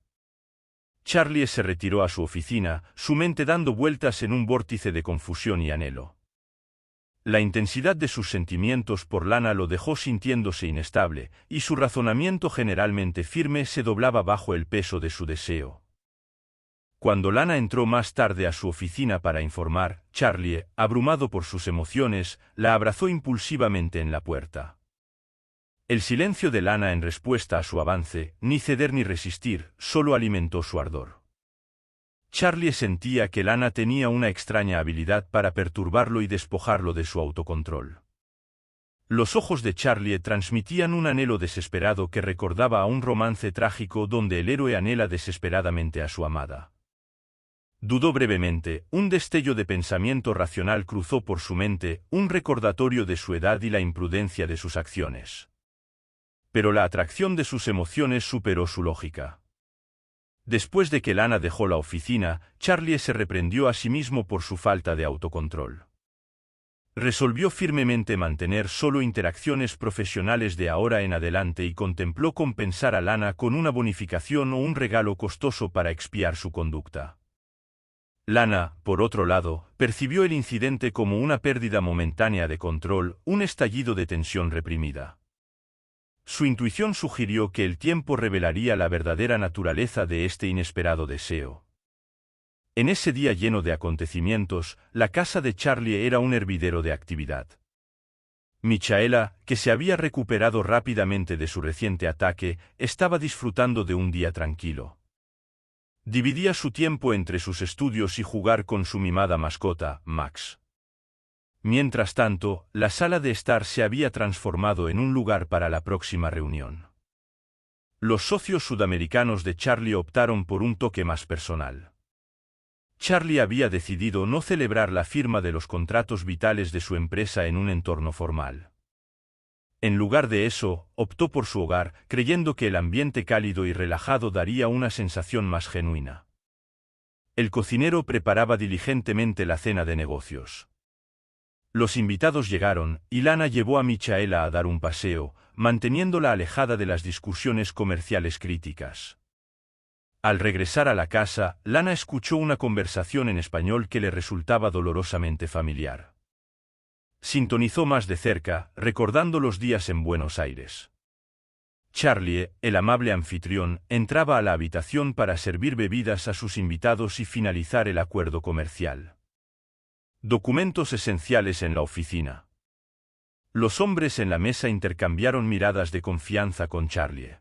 Charlie se retiró a su oficina, su mente dando vueltas en un vórtice de confusión y anhelo. La intensidad de sus sentimientos por Lana lo dejó sintiéndose inestable, y su razonamiento generalmente firme se doblaba bajo el peso de su deseo. Cuando Lana entró más tarde a su oficina para informar, Charlie, abrumado por sus emociones, la abrazó impulsivamente en la puerta. El silencio de Lana en respuesta a su avance, ni ceder ni resistir, solo alimentó su ardor. Charlie sentía que Lana tenía una extraña habilidad para perturbarlo y despojarlo de su autocontrol. Los ojos de Charlie transmitían un anhelo desesperado que recordaba a un romance trágico donde el héroe anhela desesperadamente a su amada. Dudó brevemente, un destello de pensamiento racional cruzó por su mente, un recordatorio de su edad y la imprudencia de sus acciones. Pero la atracción de sus emociones superó su lógica. Después de que Lana dejó la oficina, Charlie se reprendió a sí mismo por su falta de autocontrol. Resolvió firmemente mantener solo interacciones profesionales de ahora en adelante y contempló compensar a Lana con una bonificación o un regalo costoso para expiar su conducta. Lana, por otro lado, percibió el incidente como una pérdida momentánea de control, un estallido de tensión reprimida. Su intuición sugirió que el tiempo revelaría la verdadera naturaleza de este inesperado deseo. En ese día lleno de acontecimientos, la casa de Charlie era un hervidero de actividad. Michaela, que se había recuperado rápidamente de su reciente ataque, estaba disfrutando de un día tranquilo. Dividía su tiempo entre sus estudios y jugar con su mimada mascota, Max. Mientras tanto, la sala de estar se había transformado en un lugar para la próxima reunión. Los socios sudamericanos de Charlie optaron por un toque más personal. Charlie había decidido no celebrar la firma de los contratos vitales de su empresa en un entorno formal. En lugar de eso, optó por su hogar, creyendo que el ambiente cálido y relajado daría una sensación más genuina. El cocinero preparaba diligentemente la cena de negocios. Los invitados llegaron, y Lana llevó a Michaela a dar un paseo, manteniéndola alejada de las discusiones comerciales críticas. Al regresar a la casa, Lana escuchó una conversación en español que le resultaba dolorosamente familiar. Sintonizó más de cerca, recordando los días en Buenos Aires. Charlie, el amable anfitrión, entraba a la habitación para servir bebidas a sus invitados y finalizar el acuerdo comercial. Documentos esenciales en la oficina. Los hombres en la mesa intercambiaron miradas de confianza con Charlie.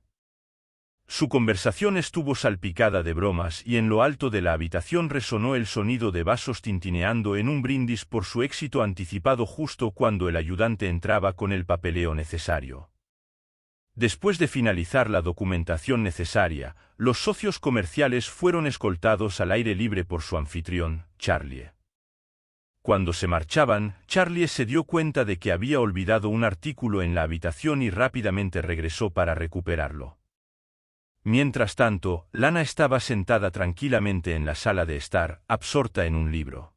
Su conversación estuvo salpicada de bromas y en lo alto de la habitación resonó el sonido de vasos tintineando en un brindis por su éxito anticipado justo cuando el ayudante entraba con el papeleo necesario. Después de finalizar la documentación necesaria, los socios comerciales fueron escoltados al aire libre por su anfitrión, Charlie. Cuando se marchaban, Charlie se dio cuenta de que había olvidado un artículo en la habitación y rápidamente regresó para recuperarlo. Mientras tanto, Lana estaba sentada tranquilamente en la sala de estar, absorta en un libro.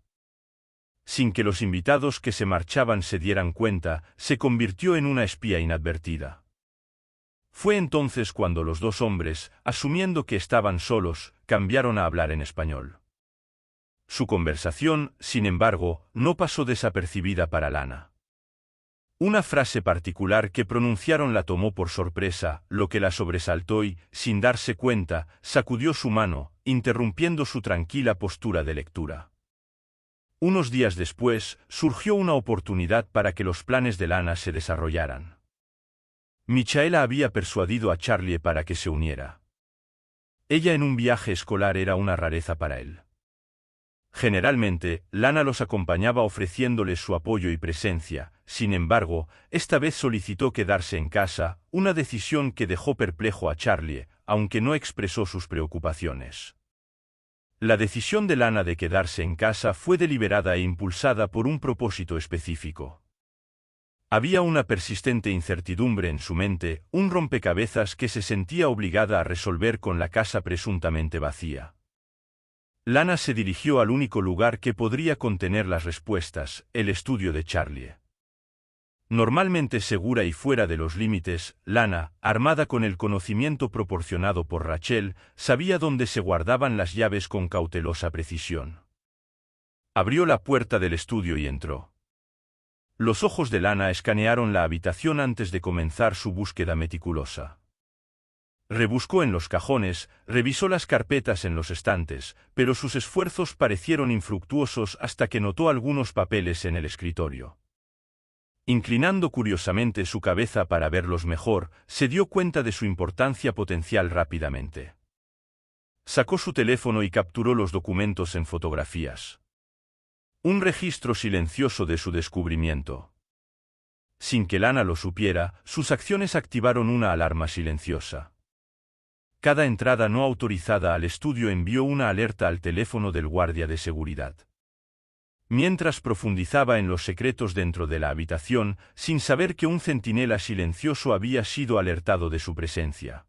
Sin que los invitados que se marchaban se dieran cuenta, se convirtió en una espía inadvertida. Fue entonces cuando los dos hombres, asumiendo que estaban solos, cambiaron a hablar en español. Su conversación, sin embargo, no pasó desapercibida para Lana. Una frase particular que pronunciaron la tomó por sorpresa, lo que la sobresaltó y, sin darse cuenta, sacudió su mano, interrumpiendo su tranquila postura de lectura. Unos días después, surgió una oportunidad para que los planes de Lana se desarrollaran. Michaela había persuadido a Charlie para que se uniera. Ella en un viaje escolar era una rareza para él. Generalmente, Lana los acompañaba ofreciéndoles su apoyo y presencia, sin embargo, esta vez solicitó quedarse en casa, una decisión que dejó perplejo a Charlie, aunque no expresó sus preocupaciones. La decisión de Lana de quedarse en casa fue deliberada e impulsada por un propósito específico. Había una persistente incertidumbre en su mente, un rompecabezas que se sentía obligada a resolver con la casa presuntamente vacía. Lana se dirigió al único lugar que podría contener las respuestas, el estudio de Charlie. Normalmente segura y fuera de los límites, Lana, armada con el conocimiento proporcionado por Rachel, sabía dónde se guardaban las llaves con cautelosa precisión. Abrió la puerta del estudio y entró. Los ojos de Lana escanearon la habitación antes de comenzar su búsqueda meticulosa. Rebuscó en los cajones, revisó las carpetas en los estantes, pero sus esfuerzos parecieron infructuosos hasta que notó algunos papeles en el escritorio. Inclinando curiosamente su cabeza para verlos mejor, se dio cuenta de su importancia potencial rápidamente. Sacó su teléfono y capturó los documentos en fotografías. Un registro silencioso de su descubrimiento. Sin que Lana lo supiera, sus acciones activaron una alarma silenciosa. Cada entrada no autorizada al estudio envió una alerta al teléfono del guardia de seguridad. Mientras profundizaba en los secretos dentro de la habitación, sin saber que un centinela silencioso había sido alertado de su presencia.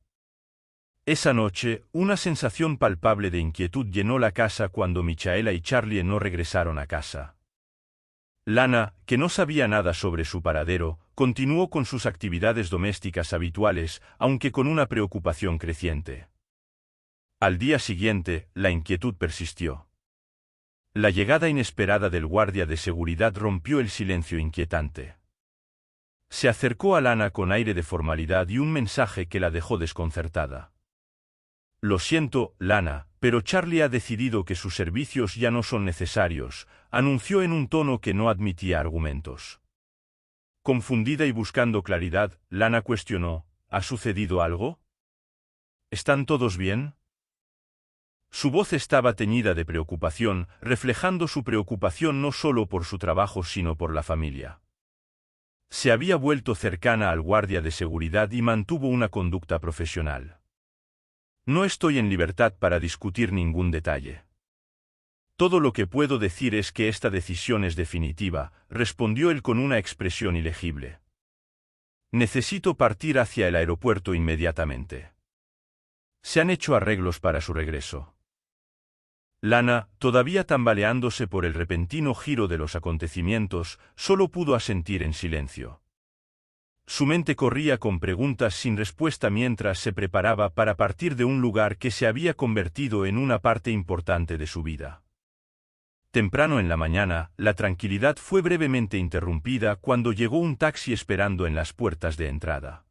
Esa noche, una sensación palpable de inquietud llenó la casa cuando Michaela y Charlie no regresaron a casa. Lana, que no sabía nada sobre su paradero, continuó con sus actividades domésticas habituales, aunque con una preocupación creciente. Al día siguiente, la inquietud persistió. La llegada inesperada del guardia de seguridad rompió el silencio inquietante. Se acercó a Lana con aire de formalidad y un mensaje que la dejó desconcertada. Lo siento, Lana, pero Charlie ha decidido que sus servicios ya no son necesarios, anunció en un tono que no admitía argumentos. Confundida y buscando claridad, Lana cuestionó, ¿ha sucedido algo? ¿Están todos bien? Su voz estaba teñida de preocupación, reflejando su preocupación no solo por su trabajo sino por la familia. Se había vuelto cercana al guardia de seguridad y mantuvo una conducta profesional. No estoy en libertad para discutir ningún detalle. Todo lo que puedo decir es que esta decisión es definitiva, respondió él con una expresión ilegible. Necesito partir hacia el aeropuerto inmediatamente. Se han hecho arreglos para su regreso. Lana, todavía tambaleándose por el repentino giro de los acontecimientos, solo pudo asentir en silencio. Su mente corría con preguntas sin respuesta mientras se preparaba para partir de un lugar que se había convertido en una parte importante de su vida. Temprano en la mañana, la tranquilidad fue brevemente interrumpida cuando llegó un taxi esperando en las puertas de entrada.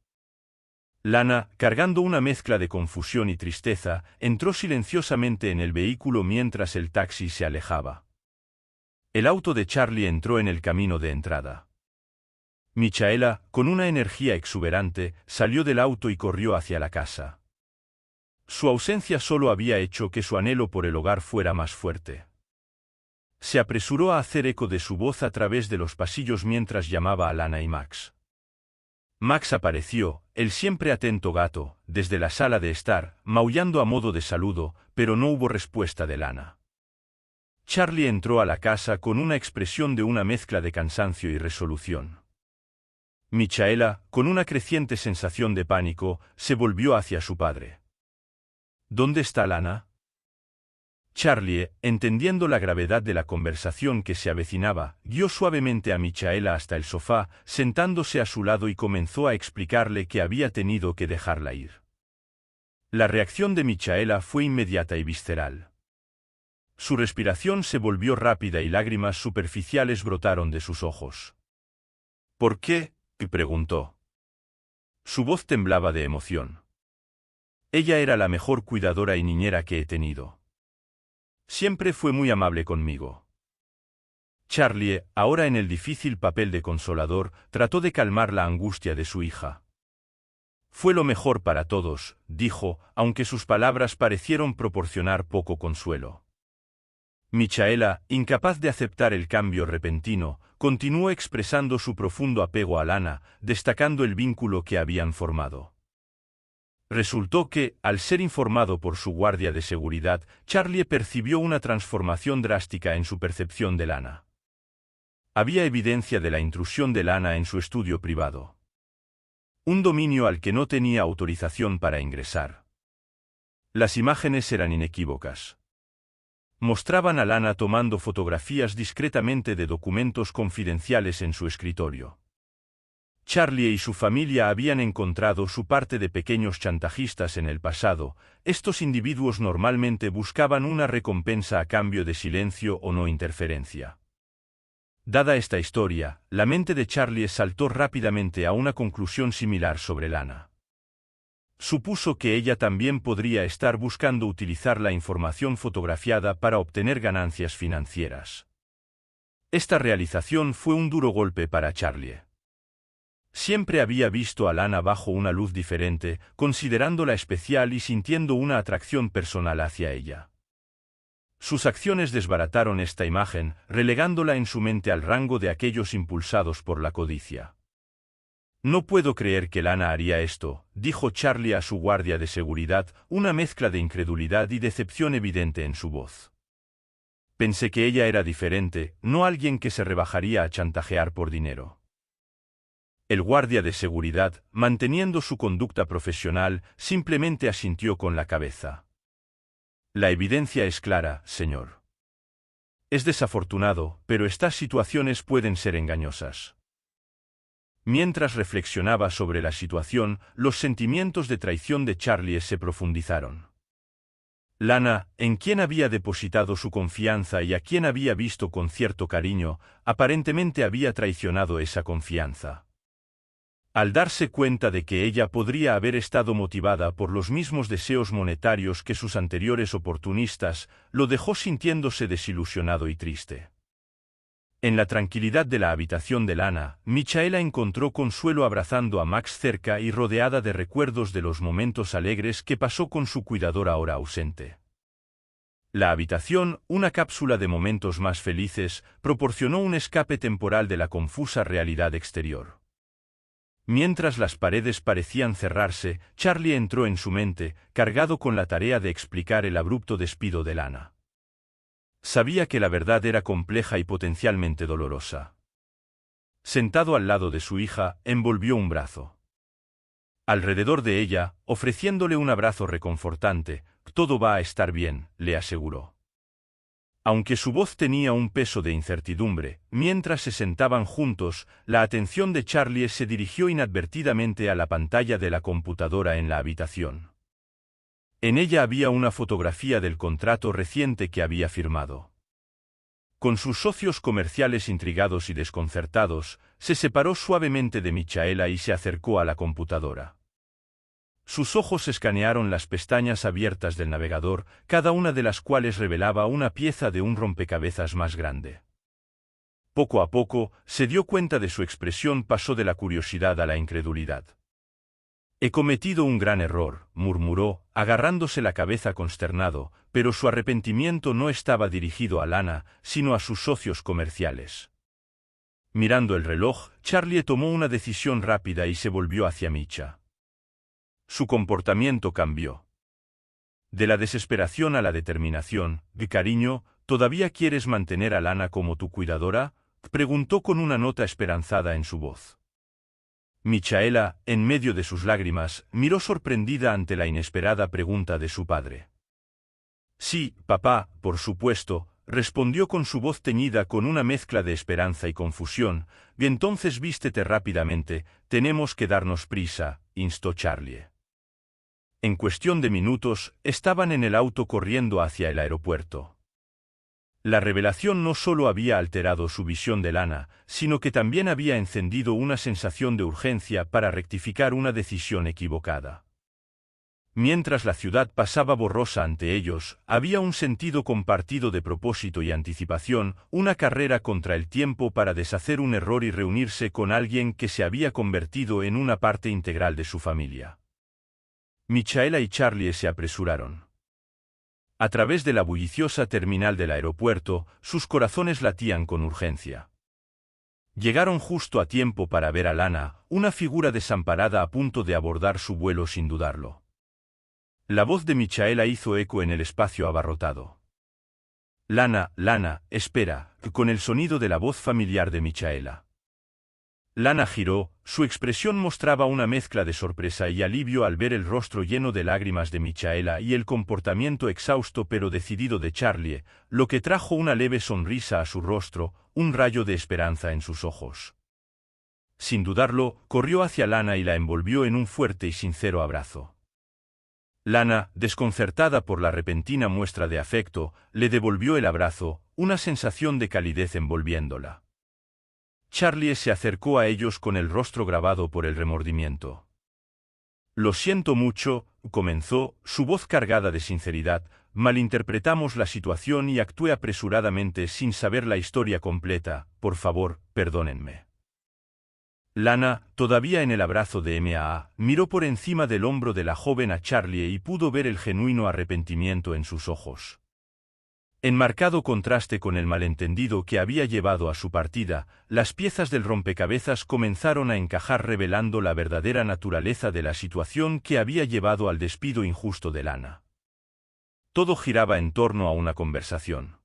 Lana, cargando una mezcla de confusión y tristeza, entró silenciosamente en el vehículo mientras el taxi se alejaba. El auto de Charlie entró en el camino de entrada. Michaela, con una energía exuberante, salió del auto y corrió hacia la casa. Su ausencia solo había hecho que su anhelo por el hogar fuera más fuerte. Se apresuró a hacer eco de su voz a través de los pasillos mientras llamaba a Lana y Max. Max apareció, el siempre atento gato, desde la sala de estar, maullando a modo de saludo, pero no hubo respuesta de Lana. Charlie entró a la casa con una expresión de una mezcla de cansancio y resolución. Michaela, con una creciente sensación de pánico, se volvió hacia su padre. ¿Dónde está Lana? Charlie, entendiendo la gravedad de la conversación que se avecinaba, guió suavemente a Michaela hasta el sofá, sentándose a su lado y comenzó a explicarle que había tenido que dejarla ir. La reacción de Michaela fue inmediata y visceral. Su respiración se volvió rápida y lágrimas superficiales brotaron de sus ojos. ¿Por qué?, preguntó. Su voz temblaba de emoción. Ella era la mejor cuidadora y niñera que he tenido. Siempre fue muy amable conmigo. Charlie, ahora en el difícil papel de consolador, trató de calmar la angustia de su hija. Fue lo mejor para todos, dijo, aunque sus palabras parecieron proporcionar poco consuelo. Michaela, incapaz de aceptar el cambio repentino, continuó expresando su profundo apego a Lana, destacando el vínculo que habían formado. Resultó que, al ser informado por su guardia de seguridad, Charlie percibió una transformación drástica en su percepción de Lana. Había evidencia de la intrusión de Lana en su estudio privado. Un dominio al que no tenía autorización para ingresar. Las imágenes eran inequívocas. Mostraban a Lana tomando fotografías discretamente de documentos confidenciales en su escritorio. Charlie y su familia habían encontrado su parte de pequeños chantajistas en el pasado. Estos individuos normalmente buscaban una recompensa a cambio de silencio o no interferencia. Dada esta historia, la mente de Charlie saltó rápidamente a una conclusión similar sobre Lana. Supuso que ella también podría estar buscando utilizar la información fotografiada para obtener ganancias financieras. Esta realización fue un duro golpe para Charlie. Siempre había visto a Lana bajo una luz diferente, considerándola especial y sintiendo una atracción personal hacia ella. Sus acciones desbarataron esta imagen, relegándola en su mente al rango de aquellos impulsados por la codicia. No puedo creer que Lana haría esto, dijo Charlie a su guardia de seguridad, una mezcla de incredulidad y decepción evidente en su voz. Pensé que ella era diferente, no alguien que se rebajaría a chantajear por dinero. El guardia de seguridad, manteniendo su conducta profesional, simplemente asintió con la cabeza. La evidencia es clara, señor. Es desafortunado, pero estas situaciones pueden ser engañosas. Mientras reflexionaba sobre la situación, los sentimientos de traición de Charlie se profundizaron. Lana, en quien había depositado su confianza y a quien había visto con cierto cariño, aparentemente había traicionado esa confianza. Al darse cuenta de que ella podría haber estado motivada por los mismos deseos monetarios que sus anteriores oportunistas, lo dejó sintiéndose desilusionado y triste. En la tranquilidad de la habitación de Lana, Michaela encontró consuelo abrazando a Max cerca y rodeada de recuerdos de los momentos alegres que pasó con su cuidador ahora ausente. La habitación, una cápsula de momentos más felices, proporcionó un escape temporal de la confusa realidad exterior. Mientras las paredes parecían cerrarse, Charlie entró en su mente, cargado con la tarea de explicar el abrupto despido de Lana. Sabía que la verdad era compleja y potencialmente dolorosa. Sentado al lado de su hija, envolvió un brazo. Alrededor de ella, ofreciéndole un abrazo reconfortante, «Todo va a estar bien», le aseguró. Aunque su voz tenía un peso de incertidumbre, mientras se sentaban juntos, la atención de Charlie se dirigió inadvertidamente a la pantalla de la computadora en la habitación. En ella había una fotografía del contrato reciente que había firmado. Con sus socios comerciales intrigados y desconcertados, se separó suavemente de Michaela y se acercó a la computadora. Sus ojos escanearon las pestañas abiertas del navegador, cada una de las cuales revelaba una pieza de un rompecabezas más grande. Poco a poco, se dio cuenta de su expresión, pasó de la curiosidad a la incredulidad. He cometido un gran error, murmuró, agarrándose la cabeza consternado, pero su arrepentimiento no estaba dirigido a Lana, sino a sus socios comerciales. Mirando el reloj, Charlie tomó una decisión rápida y se volvió hacia Micha. Su comportamiento cambió. De la desesperación a la determinación. Cariño, ¿todavía quieres mantener a Lana como tu cuidadora?, preguntó con una nota esperanzada en su voz. Michaela, en medio de sus lágrimas, miró sorprendida ante la inesperada pregunta de su padre. Sí, papá, por supuesto, respondió con su voz teñida con una mezcla de esperanza y confusión. Y entonces vístete rápidamente, tenemos que darnos prisa, instó Charlie. En cuestión de minutos, estaban en el auto corriendo hacia el aeropuerto. La revelación no solo había alterado su visión de Lana, sino que también había encendido una sensación de urgencia para rectificar una decisión equivocada. Mientras la ciudad pasaba borrosa ante ellos, había un sentido compartido de propósito y anticipación, una carrera contra el tiempo para deshacer un error y reunirse con alguien que se había convertido en una parte integral de su familia. Michaela y Charlie se apresuraron. A través de la bulliciosa terminal del aeropuerto, sus corazones latían con urgencia. Llegaron justo a tiempo para ver a Lana, una figura desamparada a punto de abordar su vuelo sin dudarlo. La voz de Michaela hizo eco en el espacio abarrotado. Lana, Lana, espera, con el sonido de la voz familiar de Michaela. Lana giró, su expresión mostraba una mezcla de sorpresa y alivio al ver el rostro lleno de lágrimas de Michaela y el comportamiento exhausto pero decidido de Charlie, lo que trajo una leve sonrisa a su rostro, un rayo de esperanza en sus ojos. Sin dudarlo, corrió hacia Lana y la envolvió en un fuerte y sincero abrazo. Lana, desconcertada por la repentina muestra de afecto, le devolvió el abrazo, una sensación de calidez envolviéndola. Charlie se acercó a ellos con el rostro grabado por el remordimiento. Lo siento mucho, comenzó, su voz cargada de sinceridad, malinterpretamos la situación y actué apresuradamente sin saber la historia completa, por favor, perdónenme. Lana, todavía en el abrazo de Maa, miró por encima del hombro de la joven a Charlie y pudo ver el genuino arrepentimiento en sus ojos. En marcado contraste con el malentendido que había llevado a su partida, las piezas del rompecabezas comenzaron a encajar revelando la verdadera naturaleza de la situación que había llevado al despido injusto de Lana. Todo giraba en torno a una conversación.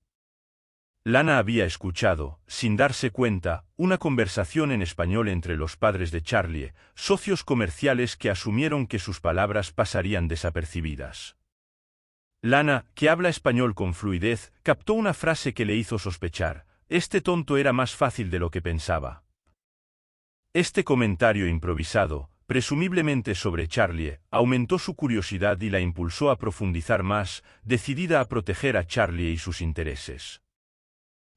Lana había escuchado, sin darse cuenta, una conversación en español entre los padres de Charlie, socios comerciales que asumieron que sus palabras pasarían desapercibidas. Lana, que habla español con fluidez, captó una frase que le hizo sospechar: este tonto era más fácil de lo que pensaba. Este comentario improvisado, presumiblemente sobre Charlie, aumentó su curiosidad y la impulsó a profundizar más, decidida a proteger a Charlie y sus intereses.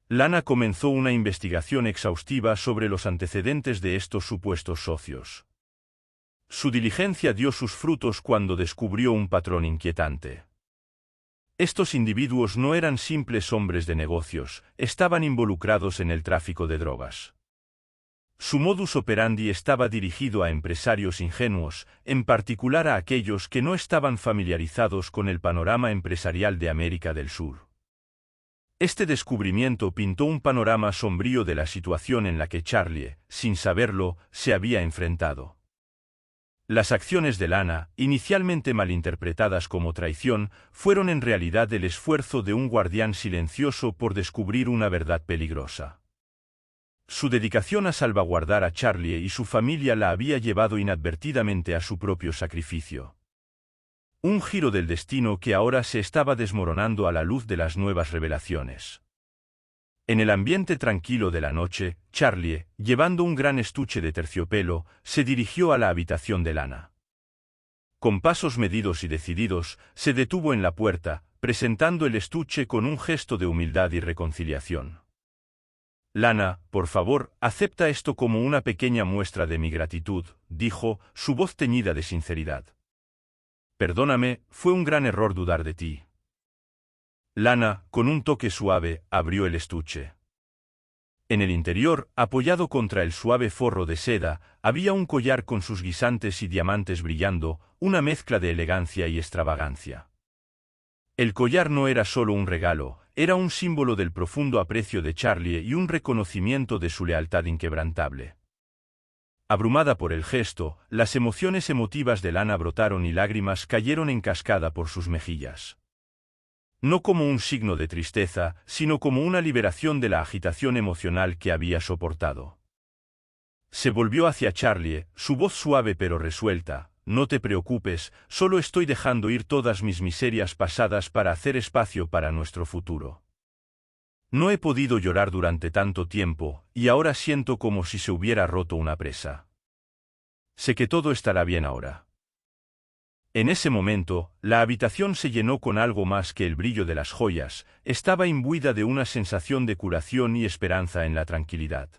Lana comenzó una investigación exhaustiva sobre los antecedentes de estos supuestos socios. Su diligencia dio sus frutos cuando descubrió un patrón inquietante. Estos individuos no eran simples hombres de negocios, estaban involucrados en el tráfico de drogas. Su modus operandi estaba dirigido a empresarios ingenuos, en particular a aquellos que no estaban familiarizados con el panorama empresarial de América del Sur. Este descubrimiento pintó un panorama sombrío de la situación en la que Charlie, sin saberlo, se había enfrentado. Las acciones de Lana, inicialmente malinterpretadas como traición, fueron en realidad el esfuerzo de un guardián silencioso por descubrir una verdad peligrosa. Su dedicación a salvaguardar a Charlie y su familia la había llevado inadvertidamente a su propio sacrificio. Un giro del destino que ahora se estaba desmoronando a la luz de las nuevas revelaciones. En el ambiente tranquilo de la noche, Charlie, llevando un gran estuche de terciopelo, se dirigió a la habitación de Lana. Con pasos medidos y decididos, se detuvo en la puerta, presentando el estuche con un gesto de humildad y reconciliación. Lana, por favor, acepta esto como una pequeña muestra de mi gratitud, dijo, su voz teñida de sinceridad. Perdóname, fue un gran error dudar de ti. Lana, con un toque suave, abrió el estuche. En el interior, apoyado contra el suave forro de seda, había un collar con sus guisantes y diamantes brillando, una mezcla de elegancia y extravagancia. El collar no era solo un regalo, era un símbolo del profundo aprecio de Charlie y un reconocimiento de su lealtad inquebrantable. Abrumada por el gesto, las emociones emotivas de Lana brotaron y lágrimas cayeron en cascada por sus mejillas. No como un signo de tristeza, sino como una liberación de la agitación emocional que había soportado. Se volvió hacia Charlie, su voz suave pero resuelta. No te preocupes, solo estoy dejando ir todas mis miserias pasadas para hacer espacio para nuestro futuro. No he podido llorar durante tanto tiempo, y ahora siento como si se hubiera roto una presa. Sé que todo estará bien ahora. En ese momento, la habitación se llenó con algo más que el brillo de las joyas, estaba imbuida de una sensación de curación y esperanza en la tranquilidad.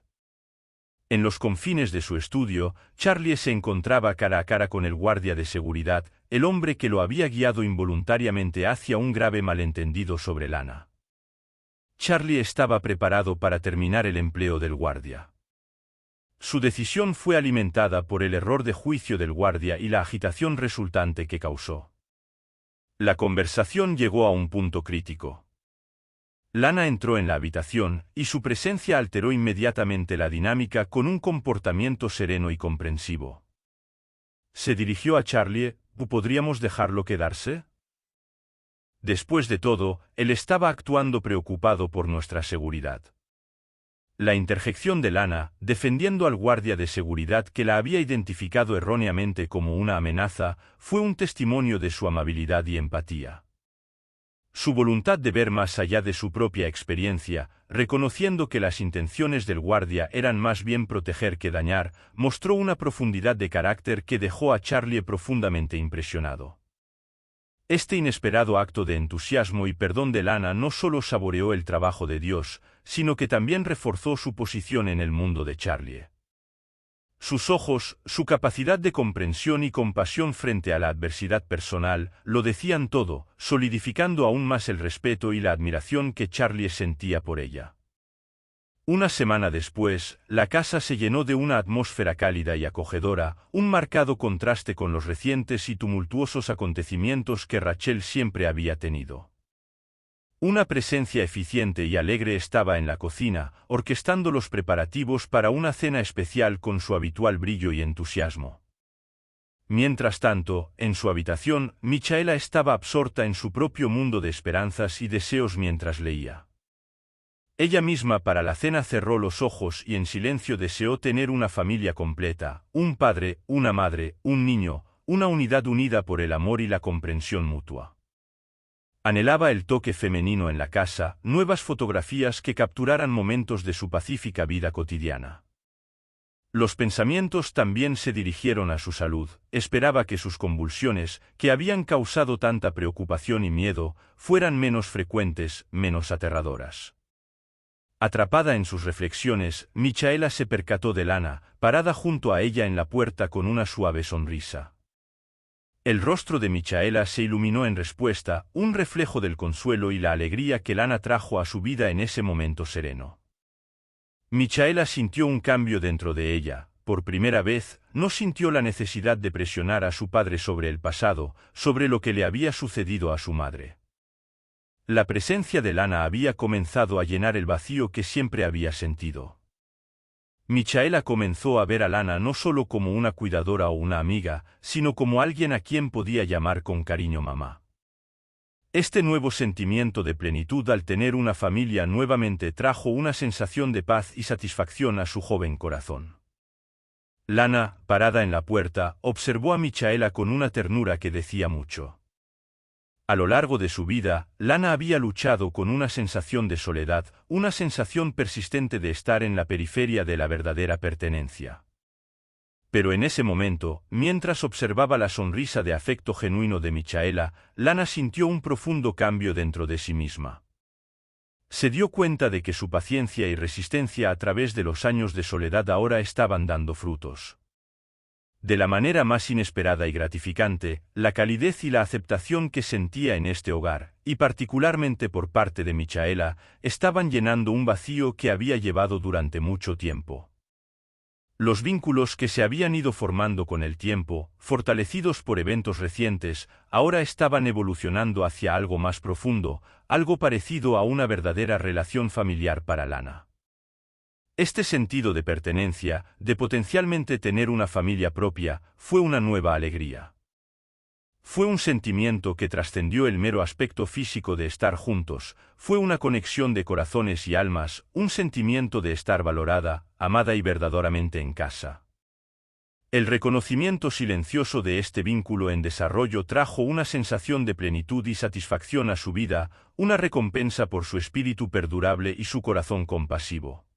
En los confines de su estudio, Charlie se encontraba cara a cara con el guardia de seguridad, el hombre que lo había guiado involuntariamente hacia un grave malentendido sobre Lana. Charlie estaba preparado para terminar el empleo del guardia. Su decisión fue alimentada por el error de juicio del guardia y la agitación resultante que causó. La conversación llegó a un punto crítico. Lana entró en la habitación, y su presencia alteró inmediatamente la dinámica con un comportamiento sereno y comprensivo. Se dirigió a Charlie. ¿Podríamos dejarlo quedarse? Después de todo, él estaba actuando preocupado por nuestra seguridad. La interjección de Lana, defendiendo al guardia de seguridad que la había identificado erróneamente como una amenaza, fue un testimonio de su amabilidad y empatía. Su voluntad de ver más allá de su propia experiencia, reconociendo que las intenciones del guardia eran más bien proteger que dañar, mostró una profundidad de carácter que dejó a Charlie profundamente impresionado. Este inesperado acto de entusiasmo y perdón de Lana no solo saboreó el trabajo de Dios, sino que también reforzó su posición en el mundo de Charlie. Sus ojos, su capacidad de comprensión y compasión frente a la adversidad personal, lo decían todo, solidificando aún más el respeto y la admiración que Charlie sentía por ella. Una semana después, la casa se llenó de una atmósfera cálida y acogedora, un marcado contraste con los recientes y tumultuosos acontecimientos que Rachel siempre había tenido. Una presencia eficiente y alegre estaba en la cocina, orquestando los preparativos para una cena especial con su habitual brillo y entusiasmo. Mientras tanto, en su habitación, Michaela estaba absorta en su propio mundo de esperanzas y deseos mientras leía. Ella misma para la cena cerró los ojos y en silencio deseó tener una familia completa, un padre, una madre, un niño, una unidad unida por el amor y la comprensión mutua. Anhelaba el toque femenino en la casa, nuevas fotografías que capturaran momentos de su pacífica vida cotidiana. Los pensamientos también se dirigieron a su salud, esperaba que sus convulsiones, que habían causado tanta preocupación y miedo, fueran menos frecuentes, menos aterradoras. Atrapada en sus reflexiones, Michaela se percató de Lana, parada junto a ella en la puerta con una suave sonrisa. El rostro de Michaela se iluminó en respuesta, un reflejo del consuelo y la alegría que Lana trajo a su vida en ese momento sereno. Michaela sintió un cambio dentro de ella, por primera vez, no sintió la necesidad de presionar a su padre sobre el pasado, sobre lo que le había sucedido a su madre. La presencia de Lana había comenzado a llenar el vacío que siempre había sentido. Michaela comenzó a ver a Lana no solo como una cuidadora o una amiga, sino como alguien a quien podía llamar con cariño mamá. Este nuevo sentimiento de plenitud al tener una familia nuevamente trajo una sensación de paz y satisfacción a su joven corazón. Lana, parada en la puerta, observó a Michaela con una ternura que decía mucho. A lo largo de su vida, Lana había luchado con una sensación de soledad, una sensación persistente de estar en la periferia de la verdadera pertenencia. Pero en ese momento, mientras observaba la sonrisa de afecto genuino de Michaela, Lana sintió un profundo cambio dentro de sí misma. Se dio cuenta de que su paciencia y resistencia a través de los años de soledad ahora estaban dando frutos. De la manera más inesperada y gratificante, la calidez y la aceptación que sentía en este hogar, y particularmente por parte de Michaela, estaban llenando un vacío que había llevado durante mucho tiempo. Los vínculos que se habían ido formando con el tiempo, fortalecidos por eventos recientes, ahora estaban evolucionando hacia algo más profundo, algo parecido a una verdadera relación familiar para Lana. Este sentido de pertenencia, de potencialmente tener una familia propia, fue una nueva alegría. Fue un sentimiento que trascendió el mero aspecto físico de estar juntos, fue una conexión de corazones y almas, un sentimiento de estar valorada, amada y verdaderamente en casa. El reconocimiento silencioso de este vínculo en desarrollo trajo una sensación de plenitud y satisfacción a su vida, una recompensa por su espíritu perdurable y su corazón compasivo.